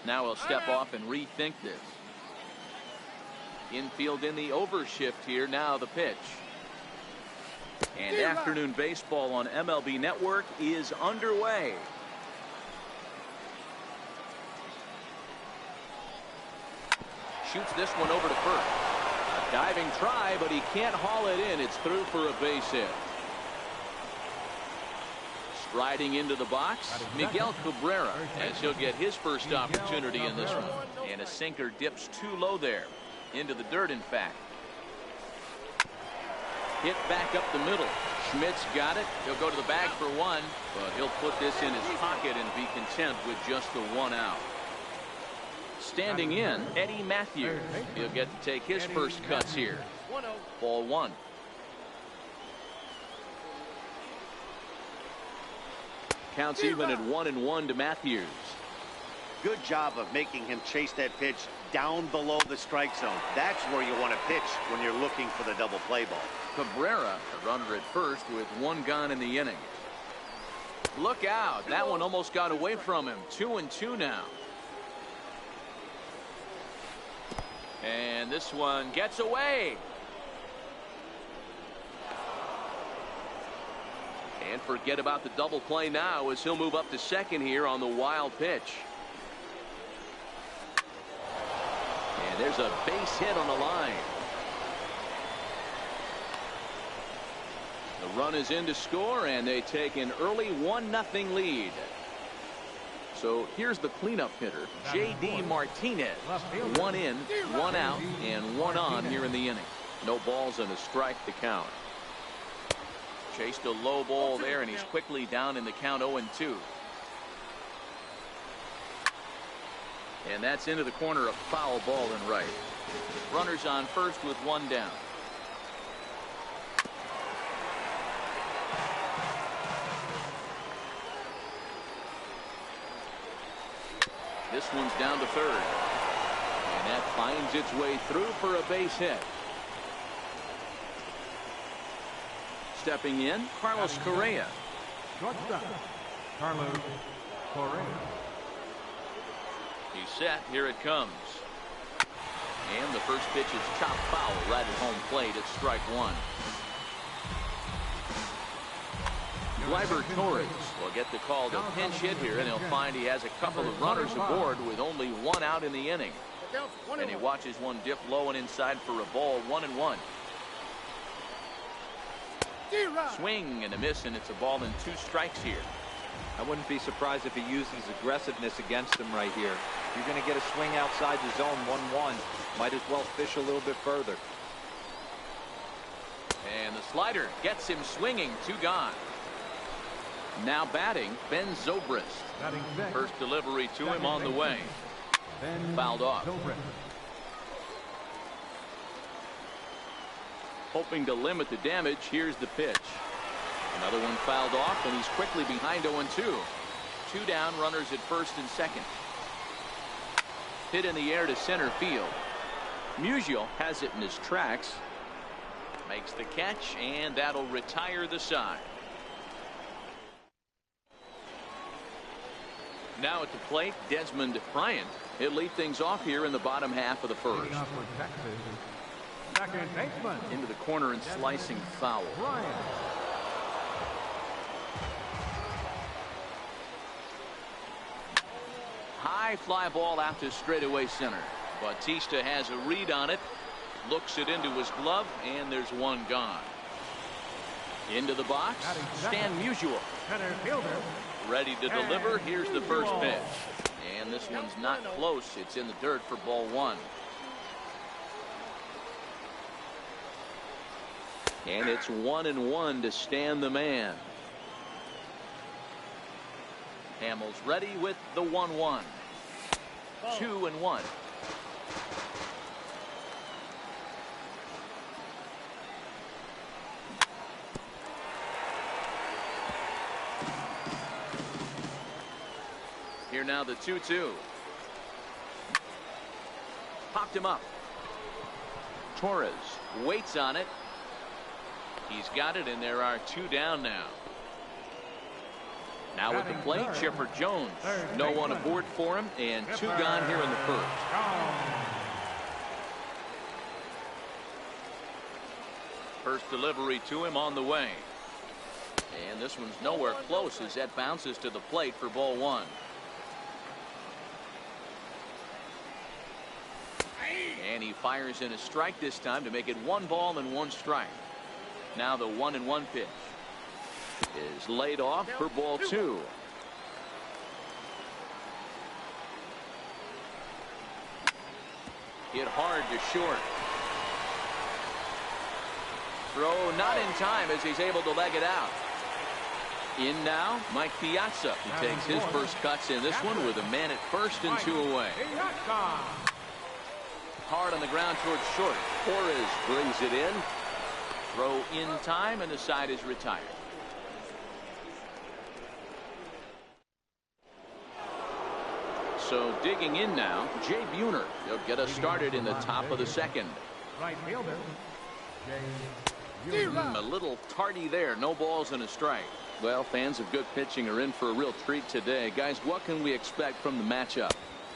Now he'll step off and rethink this. Infield in the overshift here. Now the pitch. And afternoon baseball on MLB Network is underway. Shoots this one over to first. A diving try, but he can't haul it in. It's through for a base hit. Striding into the box, Miguel Cabrera, as he'll get his first opportunity in this one. And a sinker dips too low there. Into the dirt, in fact. Hit back up the middle. Schmidt's got it. He'll go to the bag for one, but he'll put this in his pocket and be content with just the one out. Standing in, Eddie Matthews. He'll get to take his first cuts here. Ball one. Counts even at 1-1 to Matthews. Good job of making him chase that pitch down below the strike zone. That's where you want to pitch when you're looking for the double play ball. Cabrera, a runner at first with one gone in the inning. Look out. That one almost got away from him. 2-2 now. And this one gets away. And forget about the double play now as he'll move up to second here on the wild pitch. And there's a base hit on the line. The run is in to score, and they take an early 1-0 lead. So here's the cleanup hitter, J.D. Martinez. 1 in, 1 out, and 1 on here in the inning. No balls and a strike to count. Chased a low ball there, and he's quickly down in the count 0-2. And that's into the corner, a foul ball and right. Runners on first with 1 down. This one's down to third. And that finds its way through for a base hit. Stepping in, Carlos Correa. Shortstop, Carlos Correa. He's set. Here it comes. And the first pitch is chopped foul right at home plate at strike one. Gleyber Torres will get the call to pinch hit here, and he'll find he has a couple of runners aboard with only 1 out in the inning. And he watches one dip low and inside for a ball. 1-1. Swing and a miss, and it's a ball and 2 strikes here. I wouldn't be surprised if he uses aggressiveness against him right here. If you're going to get a swing outside the zone 1-1, might as well fish a little bit further. And the slider gets him swinging. 2 gone. Now batting, Ben Zobrist. First delivery to him on the way. Fouled off. Hoping to limit the damage, here's the pitch. Another one fouled off, and he's quickly behind 0-2. 2 down, runners at first and second. Hit in the air to center field. Musial has it in his tracks. Makes the catch, and that'll retire the side. Now at the plate, Desmond Bryant. He'll lead things off here in the bottom half of the first. Into the corner and slicing foul. High fly ball out to straightaway center. Bautista has a read on it. Looks it into his glove, and there's 1 gone. Into the box, Stan Musial. Ready to deliver. Here's the first pitch. And this one's not close. It's in the dirt for ball 1. And it's 1-1 to Stan the man. Hamels ready with the 1-1. 2-1. Here now the 2-2. Popped him up. Torres waits on it. He's got it, and there are 2 down now. Now at the plate, Chipper Jones. No one aboard for him, and 2 gone here in the first. First delivery to him on the way. And this one's nowhere close as that bounces to the plate for ball 1. And he fires in a strike this time to make it 1 ball and 1 strike. Now the 1-1 pitch is laid off for ball 2. Hit hard to short. Throw not in time as he's able to leg it out. In now, Mike Piazza. He takes his first cuts in this one with a man at first and 2 away. Hard on the ground towards short. Torres brings it in. Throw in time, and the side is retired. So digging in now, Jay Buhner. He'll get us started in the top of the second. Right fielder, A little tardy there. No balls and a strike. Well, fans of good pitching are in for a real treat today. Guys, what can we expect from the matchup?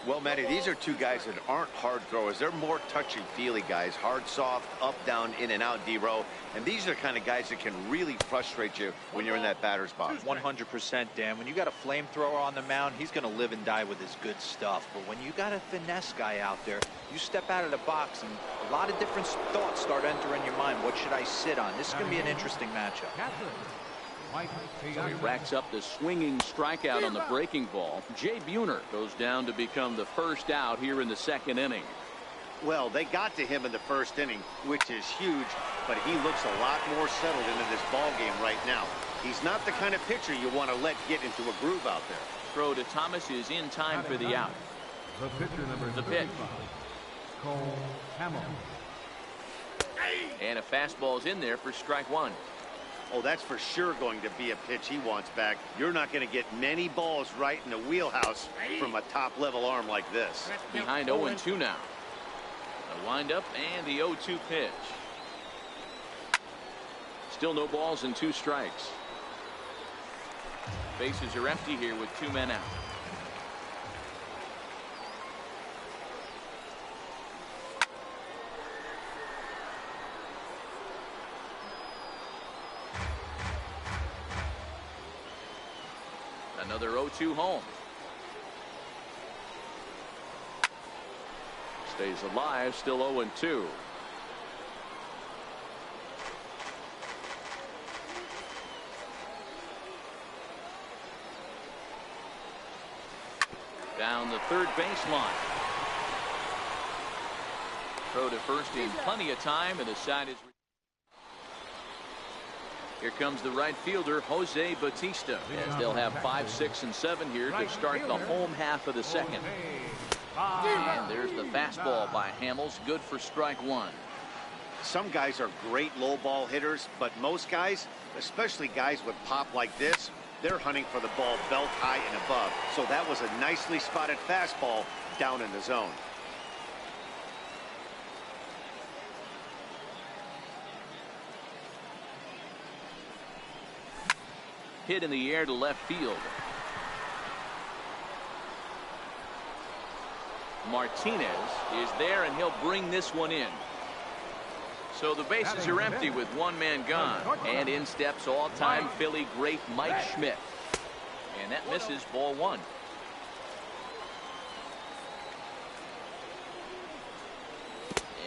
Well, Matty, these are 2 guys that aren't hard throwers. They're more touchy-feely guys. Hard, soft, up, down, in and out, D-row. And these are the kind of guys that can really frustrate you when you're in that batter's box. 100%, Dan. When you got a flamethrower on the mound, he's going to live and die with his good stuff. But when you got a finesse guy out there, you step out of the box and a lot of different thoughts start entering your mind. What should I sit on? This is going to be an interesting matchup. So he racks up the swinging strikeout on the breaking ball. Jay Buhner goes down to become the first out here in the second inning. Well, they got to him in the first inning, which is huge, but he looks a lot more settled into this ball game right now. He's not the kind of pitcher you want to let get into a groove out there. Throw to Thomas is in time for the out. the pitcher number The pitch. 35, Cole Hamilton. And a fastball's in there for strike 1. Oh, that's for sure going to be a pitch he wants back. You're not going to get many balls right in the wheelhouse from a top-level arm like this. Behind 0-2 now. The windup and the 0-2 pitch. Still no balls and 2 strikes. Bases are empty here with 2 men out. Another 0-2 home. Stays alive, still 0-2. Down the third baseline. Throw to first in plenty of time, and the side is. Here comes the right fielder, Jose Bautista, as they'll have 5, 6, and 7 here to start the home half of the second. And there's the fastball by Hamels, good for strike 1. Some guys are great low ball hitters, but most guys, especially guys with pop like this, they're hunting for the ball belt high and above. So that was a nicely spotted fastball down in the zone. Hit in the air to left field. Martinez is there, and he'll bring this one in. So the bases are empty with 1 man gone. And in steps all-time Philly great Mike Schmidt. And that misses ball 1.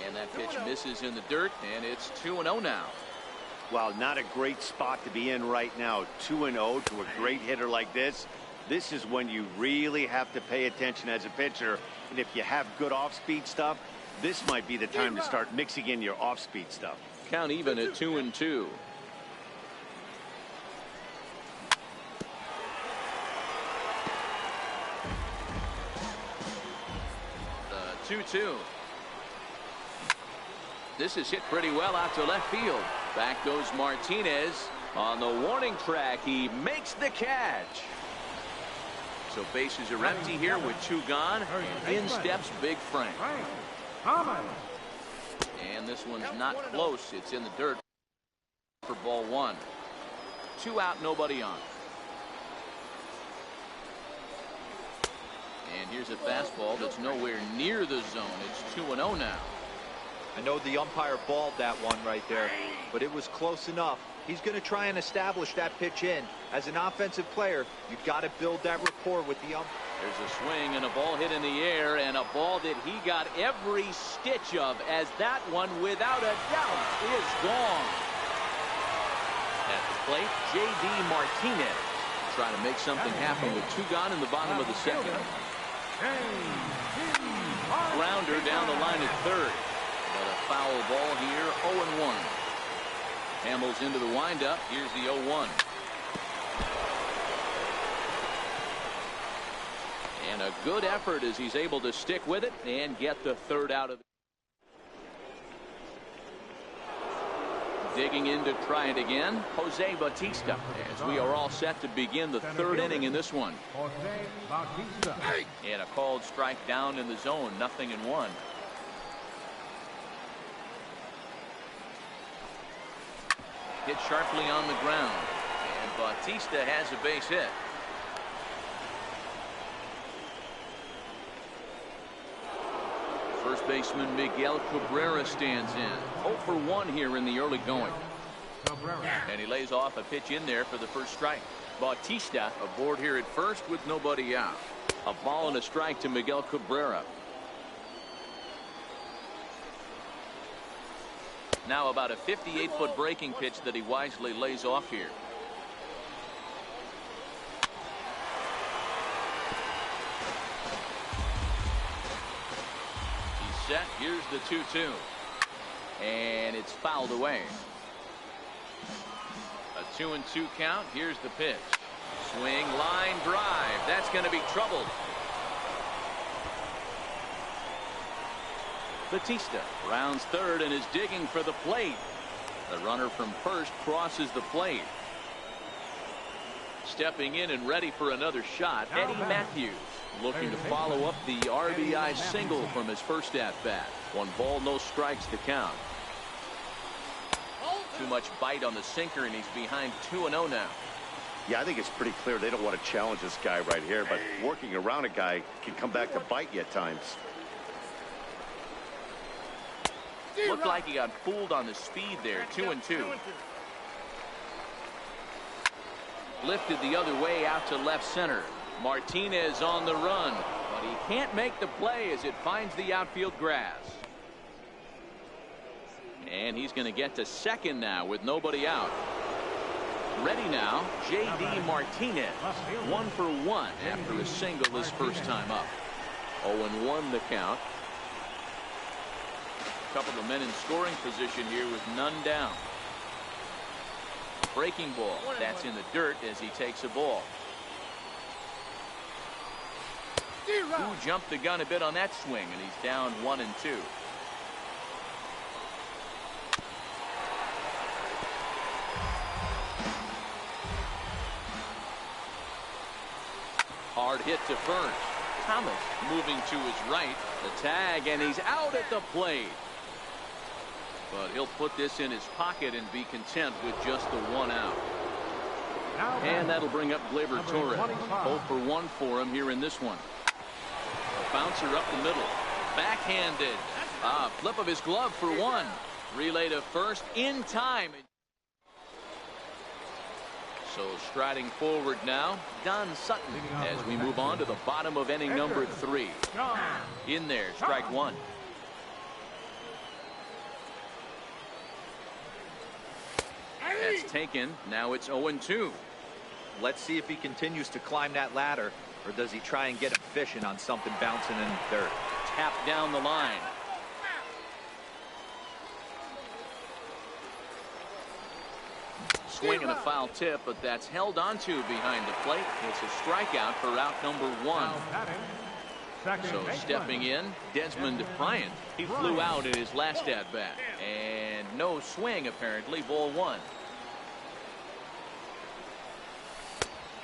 And that pitch misses in the dirt, and it's 2-0 now. Well, not a great spot to be in right now. 2-0 to a great hitter like this. This is when you really have to pay attention as a pitcher. And if you have good off-speed stuff, this might be the time to start mixing in your off-speed stuff. Count even at 2-2. 2-2. This is hit pretty well out to left field. Back goes Martinez on the warning track. He makes the catch. So bases are empty here with 2 gone. And in steps Big Frank. And this one's not close. It's in the dirt for ball 1. 2 out, nobody on. And here's a fastball that's nowhere near the zone. It's 2-0 now. I know the umpire balled that one right there, but it was close enough. He's going to try and establish that pitch in. As an offensive player, you've got to build that rapport with the umpire. There's a swing and a ball hit in the air, and a ball that he got every stitch of, as that one, without a doubt, is gone. At the plate, J.D. Martinez trying to make something happen with 2 gone in the bottom of the second. Grounder down the line at third. But a foul ball here, 0-1. Hamels into the windup. Here's the 0-1. And a good effort as he's able to stick with it and get the third out of it. Digging in to try it again, Jose Bautista, as we are all set to begin the third inning in this one. Jose Bautista. And a called strike down in the zone, 0-1. Hit sharply on the ground, and Bautista has a base hit. First baseman Miguel Cabrera stands in. 0 for 1 here in the early going. And he lays off a pitch in there for the first strike. Bautista aboard here at first with nobody out. A ball and a strike to Miguel Cabrera. Now about a 58-foot breaking pitch that he wisely lays off here. He's set. Here's the 2-2. And it's fouled away. A 2-2 count. Here's the pitch. Swing, line drive. That's going to be troubled. Bautista rounds third and is digging for the plate. The runner from first crosses the plate. Stepping in and ready for another shot, Eddie Matthews, looking to follow up the RBI single from his first at-bat. 1 ball, no strikes to count. Too much bite on the sinker, and he's behind 2-0 now. Yeah, I think it's pretty clear they don't want to challenge this guy right here, but working around a guy can come back to bite you at times. Looked like he got fooled on the speed there. 2-2. Lifted the other way out to left center. Martinez on the run, but he can't make the play as it finds the outfield grass. And he's going to get to second now with nobody out. Ready now, J.D. Martinez. 1 for 1 after a single his first time up. 0-1 the count. Couple of men in scoring position here with none down. Breaking ball. That's in the dirt as he takes a ball. Who jumped the gun a bit on that swing, and he's down 1-2. Hard hit to first. Thomas moving to his right. The tag, and he's out at the plate. But he'll put this in his pocket and be content with just the 1 out. And that'll bring up Gleyber Torres. 0 for 1 for him here in this one. A bouncer up the middle. Backhanded. Flip of his glove for 1. Relay to first in time. So striding forward now, Don Sutton as we move on to the bottom of inning number 3. In there, strike 1. That's taken. Now it's 0-2. Let's see if he continues to climb that ladder, or does he try and get him fishing on something bouncing in third. Tap down the line. Swing and a foul tip, but that's held onto behind the plate. It's a strikeout for out number 1. So stepping in, Desmond Bryant. He flew out in his last at-bat. And no swing, apparently. Ball 1.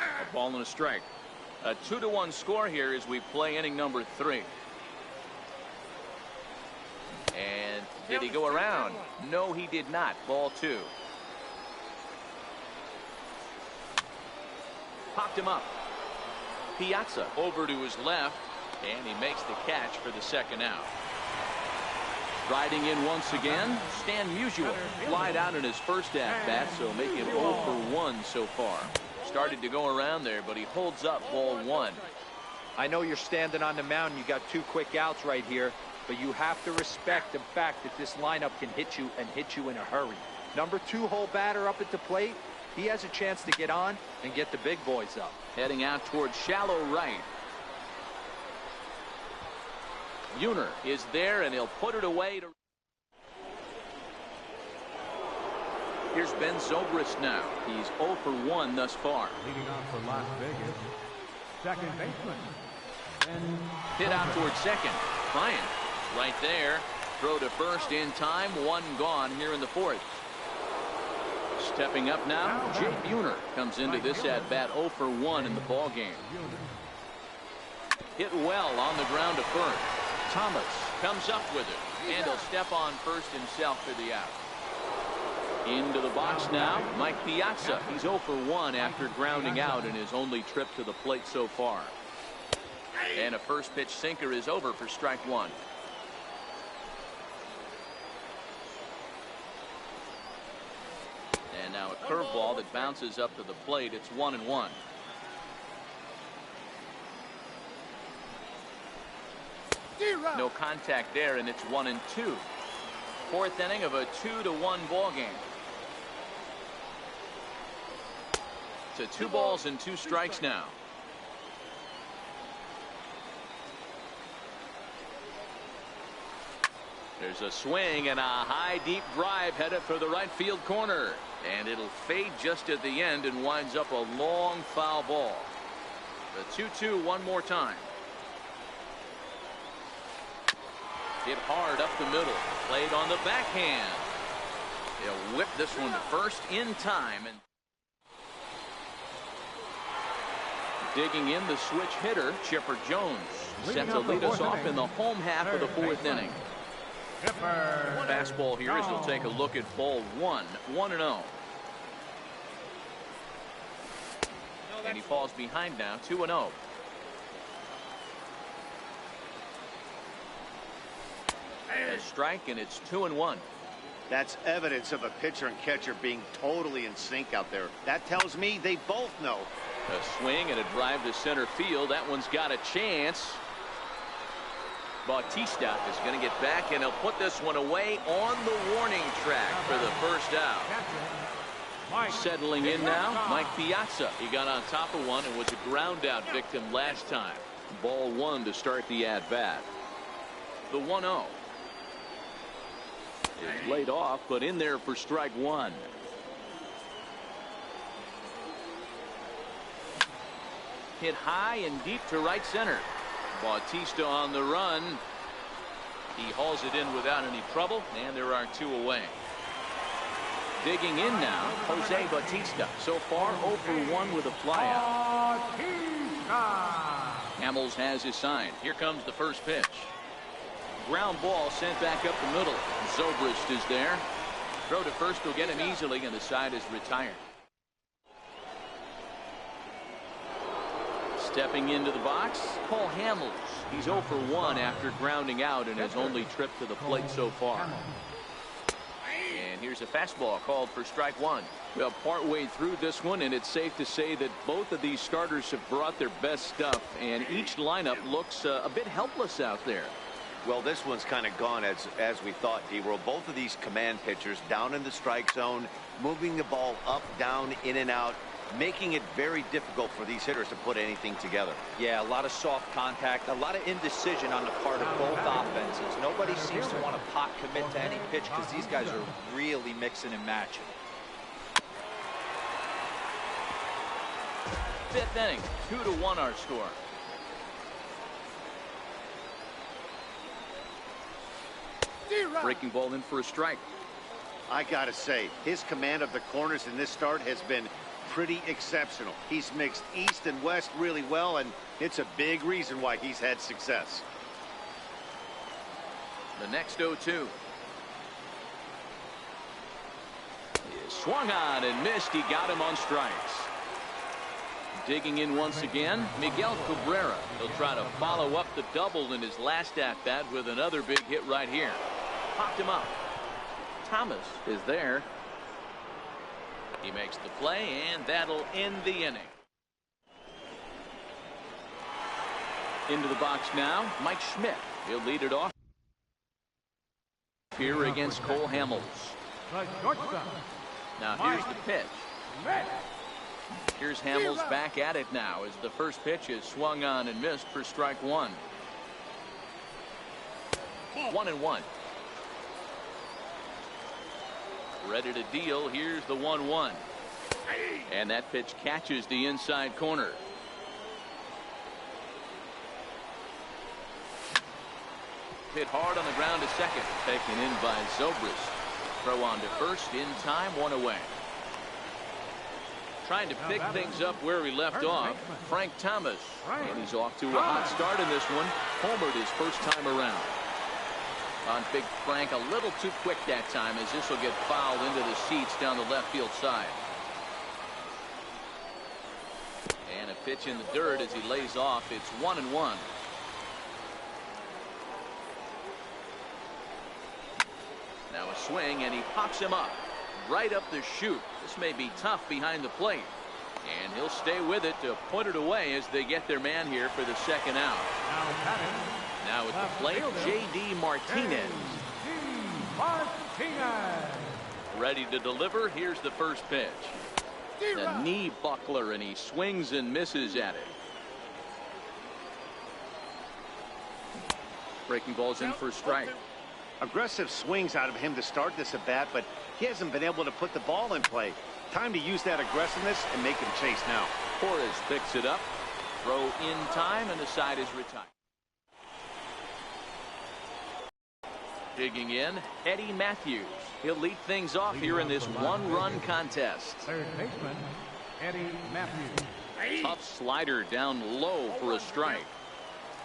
A ball and a strike. A 2-1 score here as we play inning number 3. And did he go around? No, he did not. Ball 2. Popped him up. Piazza over to his left. And he makes the catch for the second out. Riding in once again, Stan Musial flied out in his first at-bat, so making 0 for 1 so far. Started to go around there, but he holds up ball 1. I know you're standing on the mound. You got 2 quick outs right here, but you have to respect the fact that this lineup can hit you and hit you in a hurry. Number 2 hole batter up at the plate. He has a chance to get on and get the big boys up. Heading out towards shallow right. Buhner is there, and he'll put it away. Here's Ben Zobrist now. He's 0 for 1 thus far. Leading off for Las Vegas, second baseman. Hit out towards second. Bryant right there. Throw to first in time. 1 gone here in the 4th. Stepping up now, Jay Buhner comes into this at-bat 0 for 1 in the ball game. Hit well on the ground to first. Thomas comes up with it, and he'll step on first himself for the out. Into the box now, Mike Piazza. He's 0 for 1 after grounding out in his only trip to the plate so far. And a first pitch sinker is over for strike 1. And now a curveball that bounces up to the plate. It's 1-1. No contact there, and it's 1-2. 4th inning of a 2-1 ball game. To 2 balls and 2 strikes now. There's a swing and a high deep drive headed for the right field corner, and it'll fade just at the end and winds up a long foul ball. The 2-2 one more time. Hit hard up the middle, played on the backhand. He'll whip this one to first in time. And digging in the switch hitter, Chipper Jones, set to lead us off in the home half of the 4th inning. Fastball here as he'll take a look at ball 1, 1-0. And he falls behind now, 2-0. A strike, and it's 2-1. That's evidence of a pitcher and catcher being totally in sync out there. That tells me they both know. A swing and a drive to center field. That one's got a chance. Bautista is going to get back, and he'll put this one away on the warning track for the first out. Settling in now, Mike Piazza. He got on top of one and was a ground out victim last time. Ball 1 to start the at-bat. The 1-0. Is laid off, but in there for strike 1. Hit high and deep to right center. Bautista on the run. He hauls it in without any trouble, and there are 2 away. Digging in now, Jose Bautista. So far 0 for 1 with a flyout. Hamels has his sign. Here comes the first pitch. Ground ball sent back up the middle. Zobrist is there. Throw to first will get him easily, and the side is retired. Stepping into the box, Paul Hamels. He's 0 for 1 after grounding out in his only trip to the plate so far. And here's a fastball called for strike 1. Well, partway through this one, and it's safe to say that both of these starters have brought their best stuff, and each lineup looks a bit helpless out there. Well, this one's kind of gone as we thought, D-World. Both of these command pitchers down in the strike zone, moving the ball up, down, in and out, making it very difficult for these hitters to put anything together. Yeah, a lot of soft contact, a lot of indecision on the part of both offenses. Nobody seems to want to pot commit to any pitch because these guys are really mixing and matching. 5th inning, 2-1 our score. Breaking ball in for a strike. I gotta say, his command of the corners in this start has been pretty exceptional. He's mixed east and west really well, and it's a big reason why he's had success. The next 0-2. He swung on and missed. He got him on strikes. Digging in once again, Miguel Cabrera. He'll try to follow up the double in his last at-bat with another big hit right here. Popped him up. Thomas is there. He makes the play, and that'll end the inning. Into the box now, Mike Schmidt. He'll lead it off here against Cole Hamels. Now here's the pitch. Here's Hamels back at it now as the first pitch is swung on and missed for strike one. 1-1. Ready to deal. Here's the 1-1. And that pitch catches the inside corner. Hit hard on the ground to second. Taken in by Zobrist. Throw on to first in time, one away. Trying to pick things up where he left off, Frank Thomas. And he's off to a hot start in this one. Homered his first time around. On Big Frank, a little too quick that time as this will get fouled into the seats down the left field side. And a pitch in the dirt as he lays off. It's 1-1. Now a swing, and he pops him up right up the chute. This may be tough behind the plate, and he'll stay with it to put it away as they get their man here for the second out. Now at the plate, J.D. Martinez. Ready to deliver. Here's the first pitch. The knee buckler, and he swings and misses at it. Breaking ball's in for a strike. Aggressive swings out of him to start this at bat, but he hasn't been able to put the ball in play. Time to use that aggressiveness and make him chase now. Torres picks it up. Throw in time, and the side is retired. Digging in, Eddie Matthews. He'll lead things off here in this one-run contest. Third baseman, Eddie Matthews. Tough slider down low for a strike.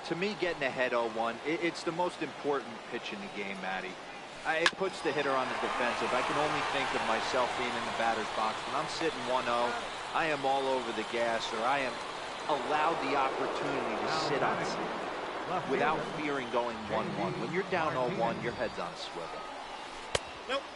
To me, getting ahead 0-1, it's the most important pitch in the game, Matty. It puts the hitter on the defensive. I can only think of myself being in the batter's box. When I'm sitting 1-0, I am all over the gas, or I am allowed the opportunity to sit on it without fearing going 1-1. When you're down 0-1, your head's on a swivel.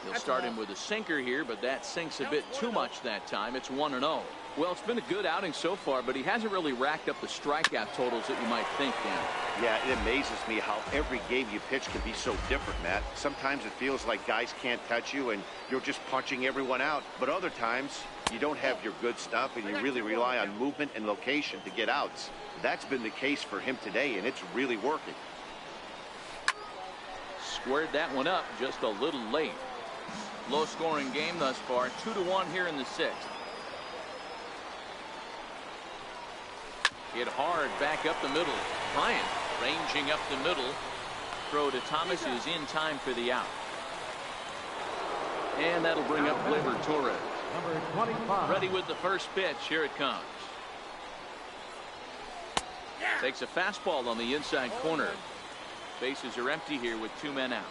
He'll start him with a sinker here, but that sinks a bit too much that time. It's 1-0. Well, it's been a good outing so far, but he hasn't really racked up the strikeout totals that you might think, Dan. Yeah, it amazes me how every game you pitch can be so different, Matt. Sometimes it feels like guys can't touch you and you're just punching everyone out. But other times, you don't have your good stuff and you really rely on movement and location to get outs. That's been the case for him today, and it's really working. Squared that one up just a little late. Low-scoring game thus far, 2-1 here in the sixth. Hit hard back up the middle. Bryant ranging up the middle. Throw to Thomas is in time for the out. And that'll bring up Gleyber Torres. Number 25. Ready with the first pitch. Here it comes. Takes a fastball on the inside corner. Bases are empty here with two men out.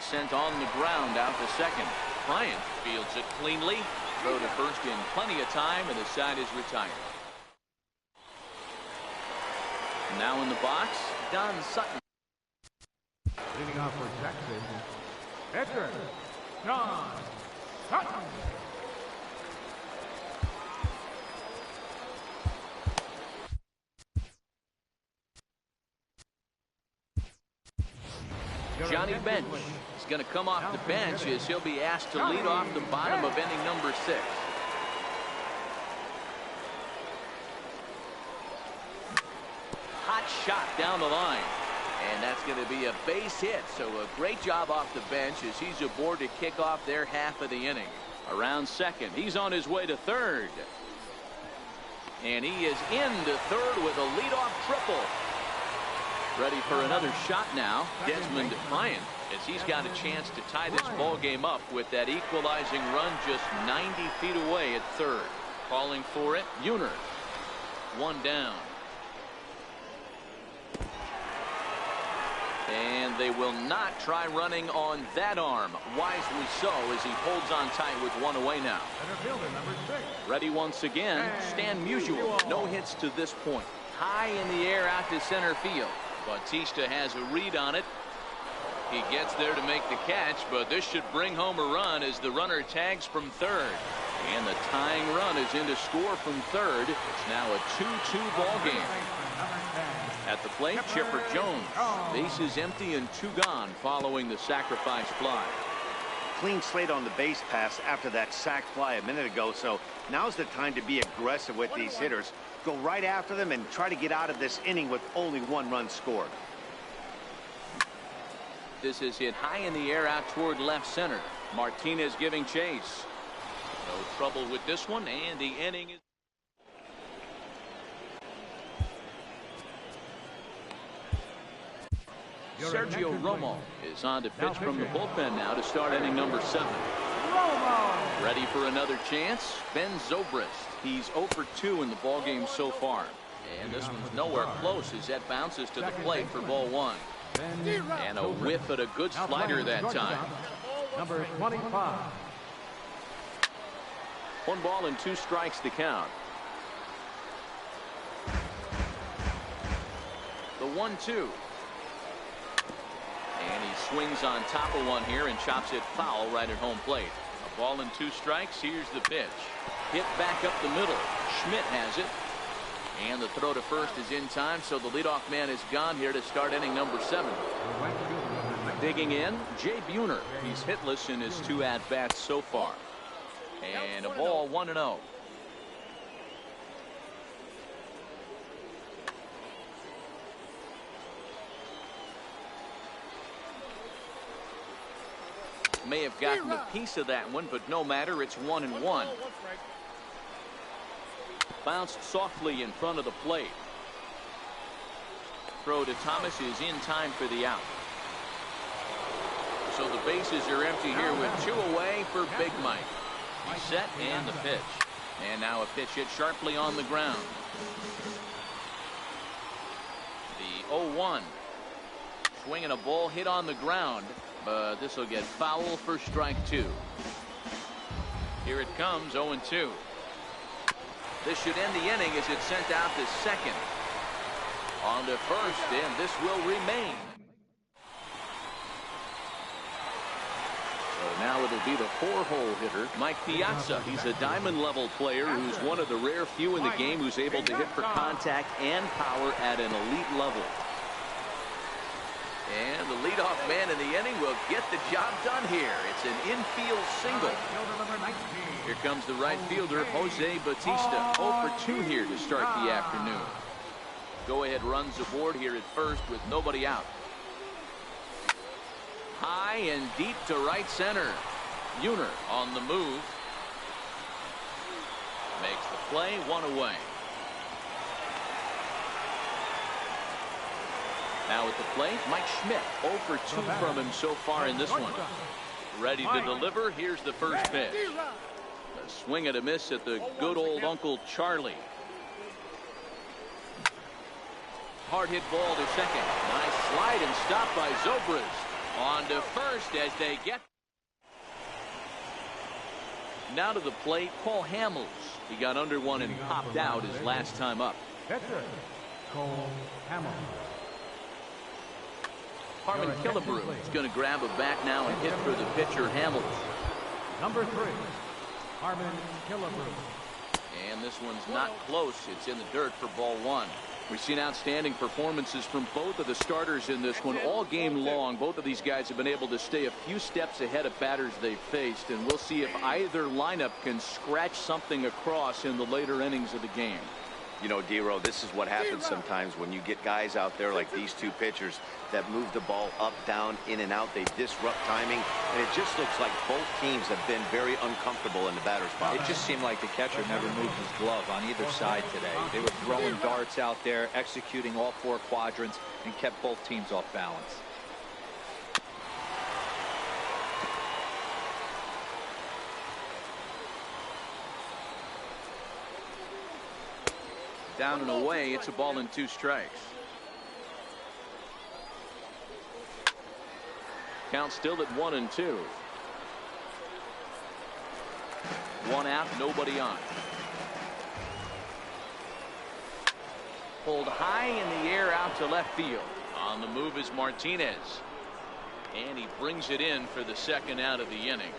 Sent on the ground out to second. Bryant fields it cleanly. Throw to first in plenty of time, and the side is retired. Now in the box, Don Sutton. Leading off for Texas, Edgar John Sutton. Johnny Bench is going to come off the bench as he'll be asked to lead off the bottom of inning number 6. Hot shot down the line, and that's going to be a base hit. So a great job off the bench as he's aboard to kick off their half of the inning. Around second, he's on his way to third, and he is into third with a leadoff triple. Ready for another shot now, Desmond Bryant, as he's got a chance to tie this ball game up with that equalizing run just 90 feet away at third. Calling for it, Uner. One down. And And they will not try running on that arm. Wisely so, as he holds on tight with one away now. Center fielder, number 6. Ready once again, Stan Musial. No hits to this point. High in the air out to center field. Bautista has a read on it. He gets there to make the catch, but this should bring home a run as the runner tags from third. And the tying run is in to score from third. It's now a 2-2 ball game. At the plate, Chipper Jones. Bases empty and 2 gone following the sacrifice fly. Clean slate on the base pass after that sac fly a minute ago, so now's the time to be aggressive with these hitters. Go right after them and try to get out of this inning with only 1 run scored. This is hit high in the air out toward left center. Martinez giving chase. No trouble with this one, and the inning is. Sergio Romo is on to pitch from the bullpen now to start inning number 7. Romo. Ready for another chance. Ben Zobrist. He's 0 for 2 in the ballgame so far. And this one's nowhere close as that bounces to the plate for ball 1. And a whiff at a good slider that time. Number 25. 1 ball and 2 strikes to count. The 1-2. And he swings on top of one here and chops it foul right at home plate. A ball and 2 strikes. Here's the pitch. Hit back up the middle. Schmidt has it. And the throw to first is in time, so the leadoff man is gone here to start inning number 7. Digging in, Jay Buhner. He's hitless in his 2 at-bats so far. And a ball 1-0. May have gotten a piece of that one, but no matter. It's 1-1. Bounced softly in front of the plate. Throw to Thomas is in time for the out. So the bases are empty here with 2 away for Big Mike. He's set and the pitch. And now a pitch hit sharply on the ground. The 0-1. Swinging a ball hit on the ground. But this will get foul for strike 2. Here it comes, 0-2. This should end the inning as it's sent out to second. On to first, and this will remain. So now it'll be the 4-hole hitter, Mike Piazza. He's a diamond-level player who's one of the rare few in the game who's able to hit for contact and power at an elite level. And the leadoff man in the inning will get the job done here. It's an infield single. Here comes the right fielder, Jose Bautista. 0 for 2 here to start the afternoon. Go-ahead runs aboard here at first with nobody out. High and deep to right center. Buhner on the move. Makes the play, 1 away. Now at the plate, Mike Schmidt. 0 for 2 from him so far in this one. Ready to deliver. Here's the first pitch. A swing and a miss at the good old Uncle Charlie. Hard hit ball to second. Nice slide and stop by Zobrist. On to first as they get. Now to the plate, Paul Hamels. He got under one and popped out his last time up. Pitcher, Cole Hamels. Harmon Killebrew is going to grab a bat now and hit for the pitcher, Hamels. Number 3, Harmon Killebrew. And this one's not close. It's in the dirt for ball 1. We've seen outstanding performances from both of the starters in this one all game long. Both of these guys have been able to stay a few steps ahead of batters they've faced, and we'll see if either lineup can scratch something across in the later innings of the game. You know, Dero, this is what happens sometimes when you get guys out there like these 2 pitchers that move the ball up, down, in and out. They disrupt timing, and it just looks like both teams have been very uncomfortable in the batter's box. It just seemed like the catcher never moved his glove on either side today. They were throwing darts out there, executing all 4 quadrants, and kept both teams off balance. Down and away, it's a ball and 2 strikes. Count still at 1-2. One out, nobody on. Pulled high in the air out to left field. On the move is Martinez. And he brings it in for the second out of the inning.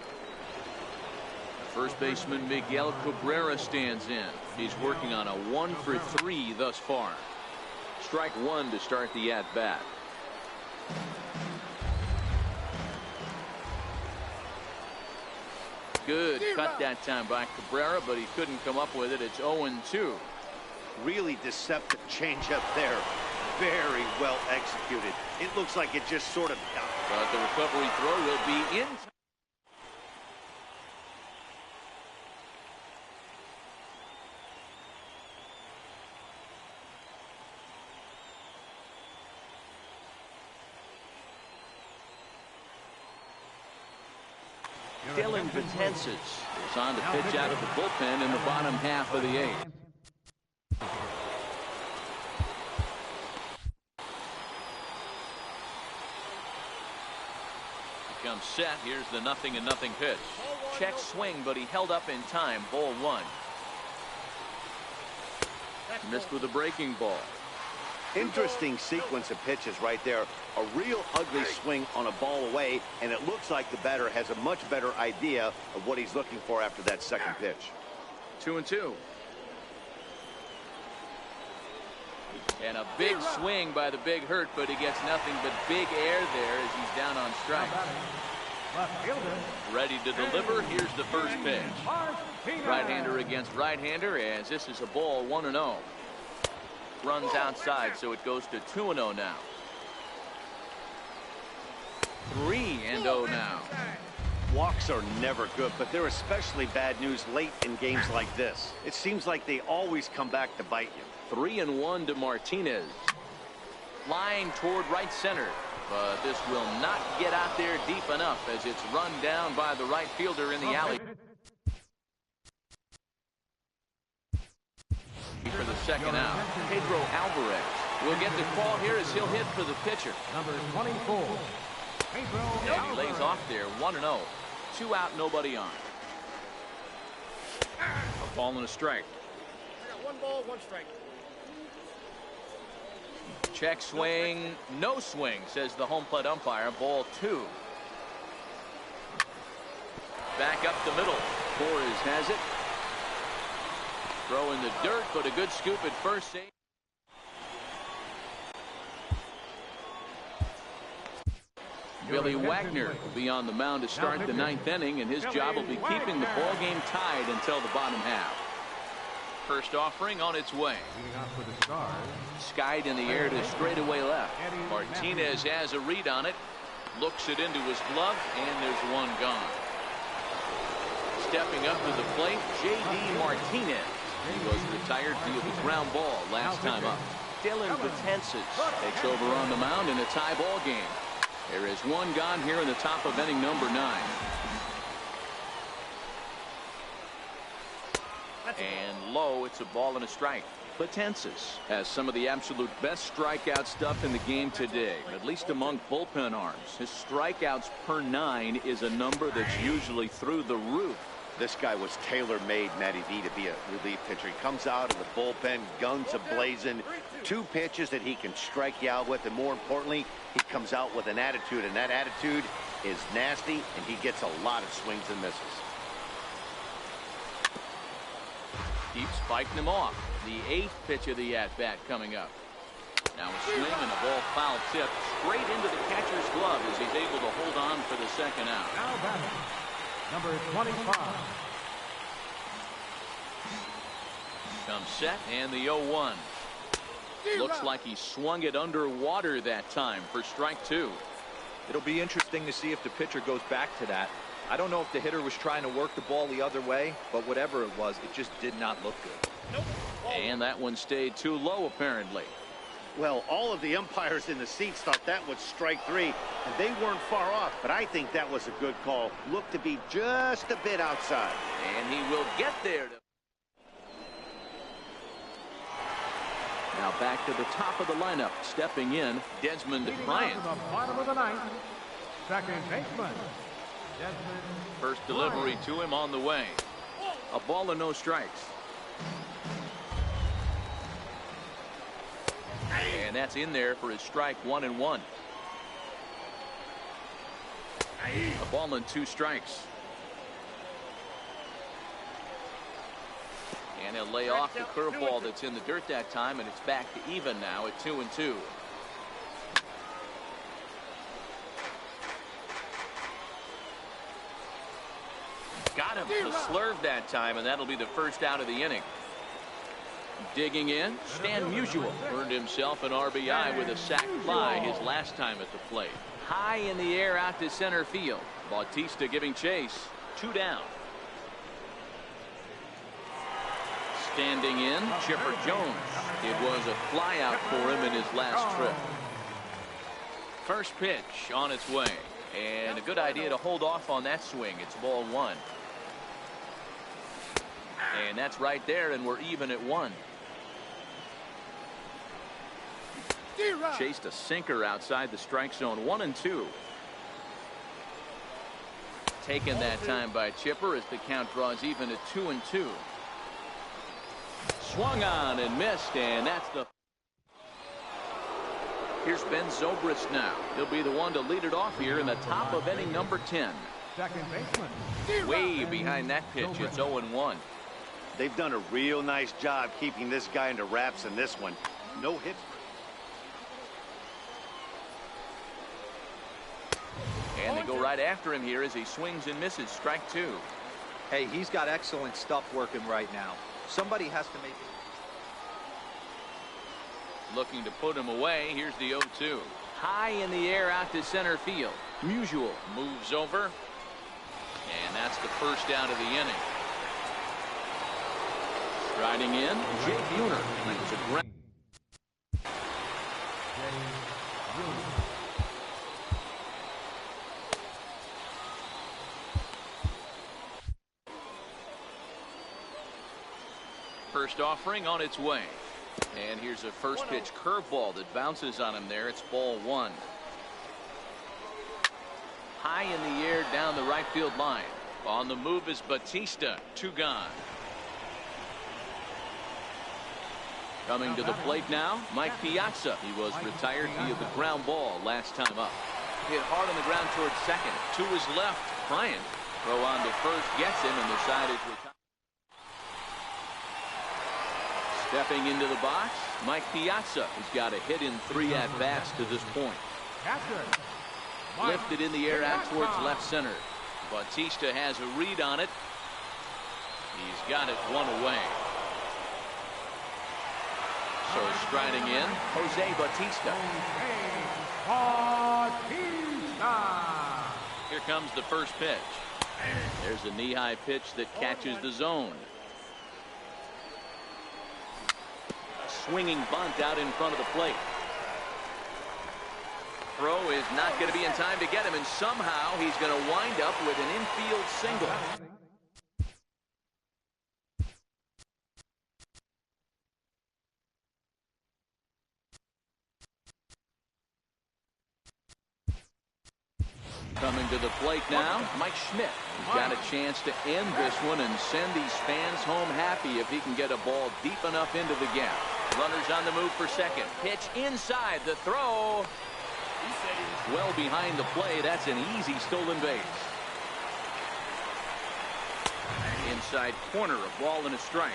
First baseman Miguel Cabrera stands in. He's working on a 1-for-3 thus far. Strike one to start the at-bat. Good cut that time by Cabrera, but he couldn't come up with it. It's 0-2. Really deceptive changeup there. Very well executed. It looks like it just sort of died. But the recovery throw will be in. Dylan Betances is on to pitch out of the bullpen in the bottom half of the eighth. Comes set. Here's the 0-0 pitch. Check swing, but he held up in time. Ball one. Missed with a breaking ball. Interesting sequence of pitches right there. A real ugly swing on a ball away, and it looks like the batter has a much better idea of what he's looking for after that second pitch. 2-2. And a big swing by the Big Hurt, but he gets nothing but big air there as he's down on strike. Ready to deliver. Here's the first pitch. Right-hander against right-hander, as this is a ball 1-0. Runs outside, so it goes to 2-0 now. 3-0 now. Walks are never good, but they're especially bad news late in games like this. It seems like they always come back to bite you. 3-1 to Martinez. Line toward right center, but this will not get out there deep enough as it's run down by the right fielder in the alley. For the second out, Pedro Alvarez will get the call here as he'll hit for the pitcher. Number 24, Pedro And he lays off there, 1-0. 2 out, nobody on. A ball and a strike. I got 1 ball, 1 strike. Check swing, no swing, says the home plate umpire. Ball 2. Back up the middle. Torres has it. Throw in the dirt, but a good scoop at first. Billy Wagner will be on the mound to start the 9th inning, and his job will be keeping the ball game tied until the bottom half. First offering on its way. Skied in the air to straightaway left. Martinez has a read on it. Looks it into his glove, and there's one gone. Stepping up to the plate, J.D. Martinez. He was retired via the ground ball last time up. Dylan Betances takes over on the mound in a tie ball game. There is one gone here in the top of inning number 9. And low, it's a ball and a strike. Betances has some of the absolute best strikeout stuff in the game today, at least among bullpen arms. His strikeouts per 9 is a number that's usually through the roof. This guy was tailor-made, Matty V, to be a relief pitcher. He comes out of the bullpen, guns a-blazing, 2 pitches that he can strike you out with, and more importantly, he comes out with an attitude, and that attitude is nasty, and he gets a lot of swings and misses. Keeps fighting him off. The 8th pitch of the at-bat coming up. Now a swing and a ball foul tip straight into the catcher's glove as he's able to hold on for the second out. Now batting, number 25. Comes set and the 0-1. Looks like he swung it underwater that time for strike 2. It'll be interesting to see if the pitcher goes back to that. I don't know if the hitter was trying to work the ball the other way, but whatever it was, it just did not look good. Nope. And that one stayed too low, apparently. Well, all of the umpires in the seats thought that was strike 3, and they weren't far off, but I think that was a good call. Looked to be just a bit outside. And he will get there. Now back to the top of the lineup, stepping in, Desmond Bryant. To the bottom of the 9th, Second baseman, Desmond First delivery to him on the way. A ball and no strikes. And that's in there for his strike 1-1. A ball and 2 strikes. And he'll lay off the curveball that's in the dirt that time, and it's back to even now at 2-2. Got him to slurve that time, and that'll be the first out of the inning. Digging in, Stan Musial earned himself an RBI with a sac fly his last time at the plate. High in the air out to center field. Bautista giving chase. 2 down. Standing in, Chipper Jones. It was a fly out for him in his last trip. First pitch on its way. And a good idea to hold off on that swing. It's ball 1. And that's right there, and we're even at 1. Chased a sinker outside the strike zone. 1-2. Taken that time by Chipper as the count draws even at 2-2. Swung on and missed, and that's the. Here's Ben Zobrist now. He'll be the one to lead it off here in the top of inning number 10. second baseman, Way behind that pitch. It's 0-1. They've done a real nice job keeping this guy under wraps in this one. No hits. And they go right after him here as he swings and misses. Strike 2. Hey, he's got excellent stuff working right now. Somebody has to make it. Looking to put him away. Here's the 0-2. High in the air out to center field. Musial moves over. And that's the first out of the inning. Striding in, Jake Buhner. He was a great. First offering on its way. And here's a first pitch curveball that bounces on him there. It's ball 1. High in the air down the right field line. On the move is Bautista. 2 gone. Coming to the plate now, Mike Piazza. He was retired via the ground ball last time up. Hit hard on the ground towards second. To his left, Bryant. Throw on to first, gets him, and the side is retired. Stepping into the box, Mike Piazza. He's got a hit in 3 at-bats to this point. Lifted in the air out towards left center. Bautista has a read on it. He's got it 1 away. So striding in, Jose Bautista. Here comes the first pitch. There's a knee-high pitch that catches the zone. A swinging bunt out in front of the plate. Throw is not going to be in time to get him, and somehow he's going to wind up with an infield single. Coming to the plate now, Mike Schmidt. He's got a chance to end this one and send these fans home happy if he can get a ball deep enough into the gap. Runners on the move for second. Pitch inside. The throw. Well behind the play. That's an easy stolen base. Inside corner, a ball and a strike.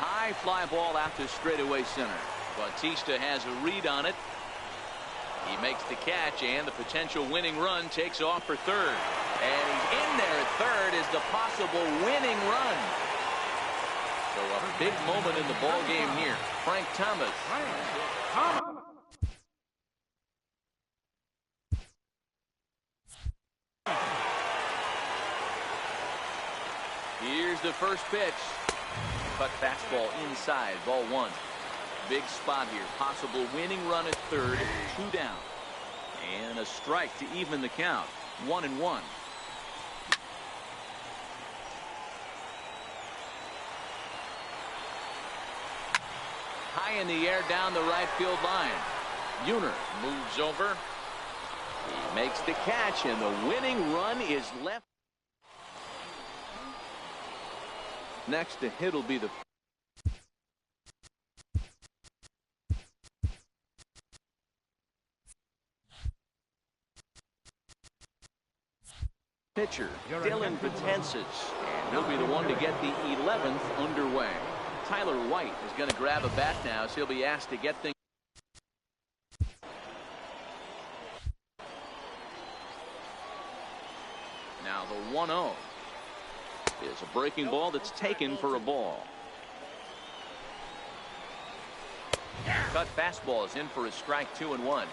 High fly ball out to straightaway center. Bautista has a read on it. He makes the catch, and the potential winning run takes off for third. And he's in there at third is the possible winning run. So a big moment in the ball game here. Frank Thomas. Here's the first pitch. Cut fastball inside, ball 1. Big spot here. Possible winning run at third. 2 down. And a strike to even the count. 1-1. High in the air down the right field line. Buhner moves over. He makes the catch, and the winning run is left. Next to hit will be the pitcher, Dylan Betances, and he'll be the one to get the 11th underway. Tyler White is going to grab a bat now, so he'll be asked to get things. Now the 1-0 is a breaking ball that's taken for a ball. Cut fastball is in for a strike, 2-1.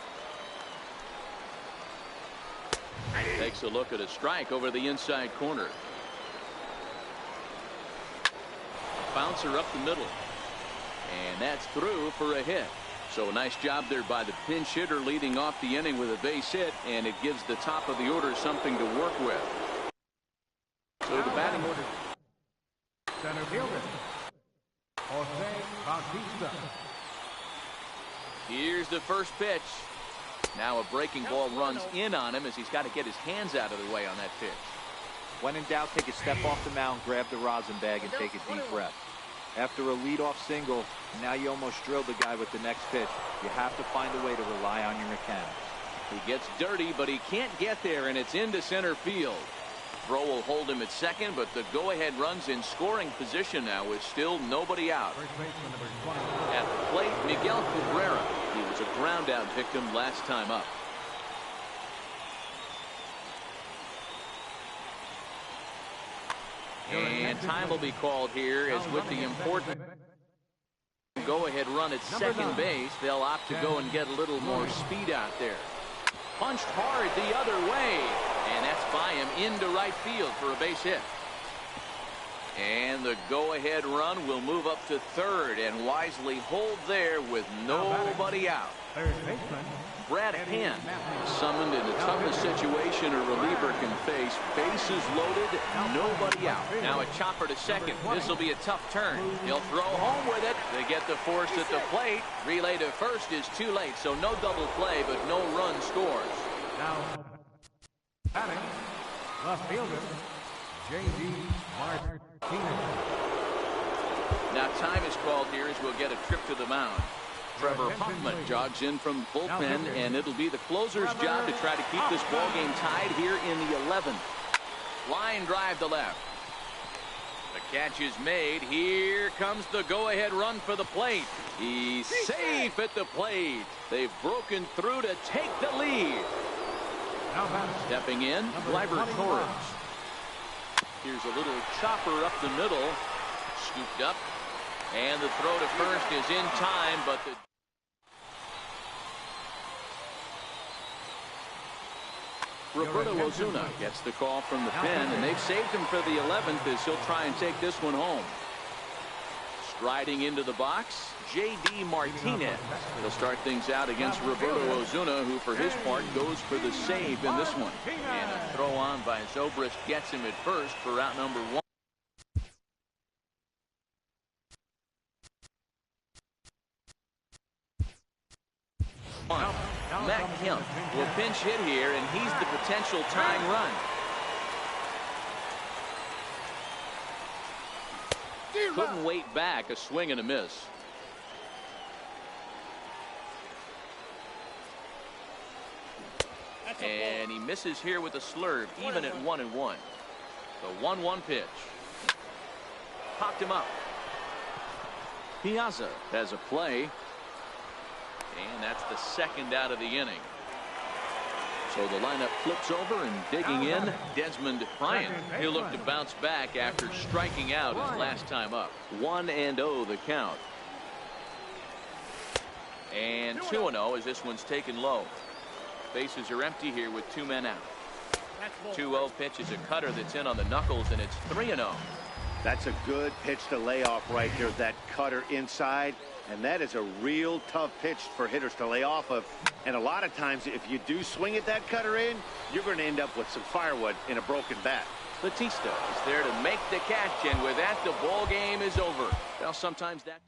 Takes a look at a strike over the inside corner. Bouncer up the middle, and that's through for a hit. So a nice job there by the pinch hitter leading off the inning with a base hit, and it gives the top of the order something to work with. So the batting order. Center fielder, Jose Bautista. Here's the first pitch. Now a breaking ball runs in on him as he's got to get his hands out of the way on that pitch. When in doubt, take a step off the mound, grab the rosin bag, and take a deep breath. After a leadoff single, now you almost drilled the guy with the next pitch. You have to find a way to rely on your mechanics. He gets dirty, but he can't get there, and it's into center field. Throw will hold him at second, but the go-ahead run's in scoring position now with still nobody out. First baseman number 20. At the plate, Miguel Cabrera. He was a ground-out victim last time up. And time will be called here as with the important go-ahead run at second base, they'll opt to go and get a little more speed out there. Punched hard the other way, and that's by him into right field for a base hit. And the go-ahead run will move up to third and wisely hold there with nobody out. Third baseman, Brad Hand summoned in the toughest situation a reliever can face. Bases loaded, nobody out. Now a chopper to second. This will be a tough turn. He'll throw home with it. They get the force at the plate. Relay to first is too late, so no double play, but no run scores. now batting, left fielder, J.D. Martinez. Now time is called here as we'll get a trip to the mound. Trevor Hoffman jogs in from bullpen, and it'll be the closer's job to try to keep this ball game tied here in the 11th. Line drive to left. The catch is made. Here comes the go-ahead run for the plate. He's safe at the plate. They've broken through to take the lead. Now batting, Stepping in, Gleyber Torres. Here's a little chopper up the middle. Scooped up. And the throw to first is in time, but the Roberto Osuna gets the call from the pen, and they've saved him for the 11th as he'll try and take this one home. Striding into the box, J.D. Martinez. He'll start things out against Roberto Osuna, who for his part goes for the save in this one. And a throw on by Zobrist gets him at first for out number 1. Matt Kemp will pinch hit here, and he's the potential tying run. Couldn't wait back, a swing and a miss. And he misses here with a slurve, even at 1-1. The 1-1 pitch. Popped him up. Piazza has a play. And that's the second out of the inning. So the lineup flips over, and digging in, Desmond Bryant. He'll look to bounce back after striking out his last time up. 1-0 the count. And 2-0 as this one's taken low. Bases are empty here with 2 men out. 2-0 pitch is a cutter that's in on the knuckles, and it's 3-0. That's a good pitch to lay off right there, that cutter inside. And that is a real tough pitch for hitters to lay off of. And a lot of times, if you do swing at that cutter in, you're going to end up with some firewood in a broken bat. Batista is there to make the catch, and with that, the ball game is over. Well, sometimes that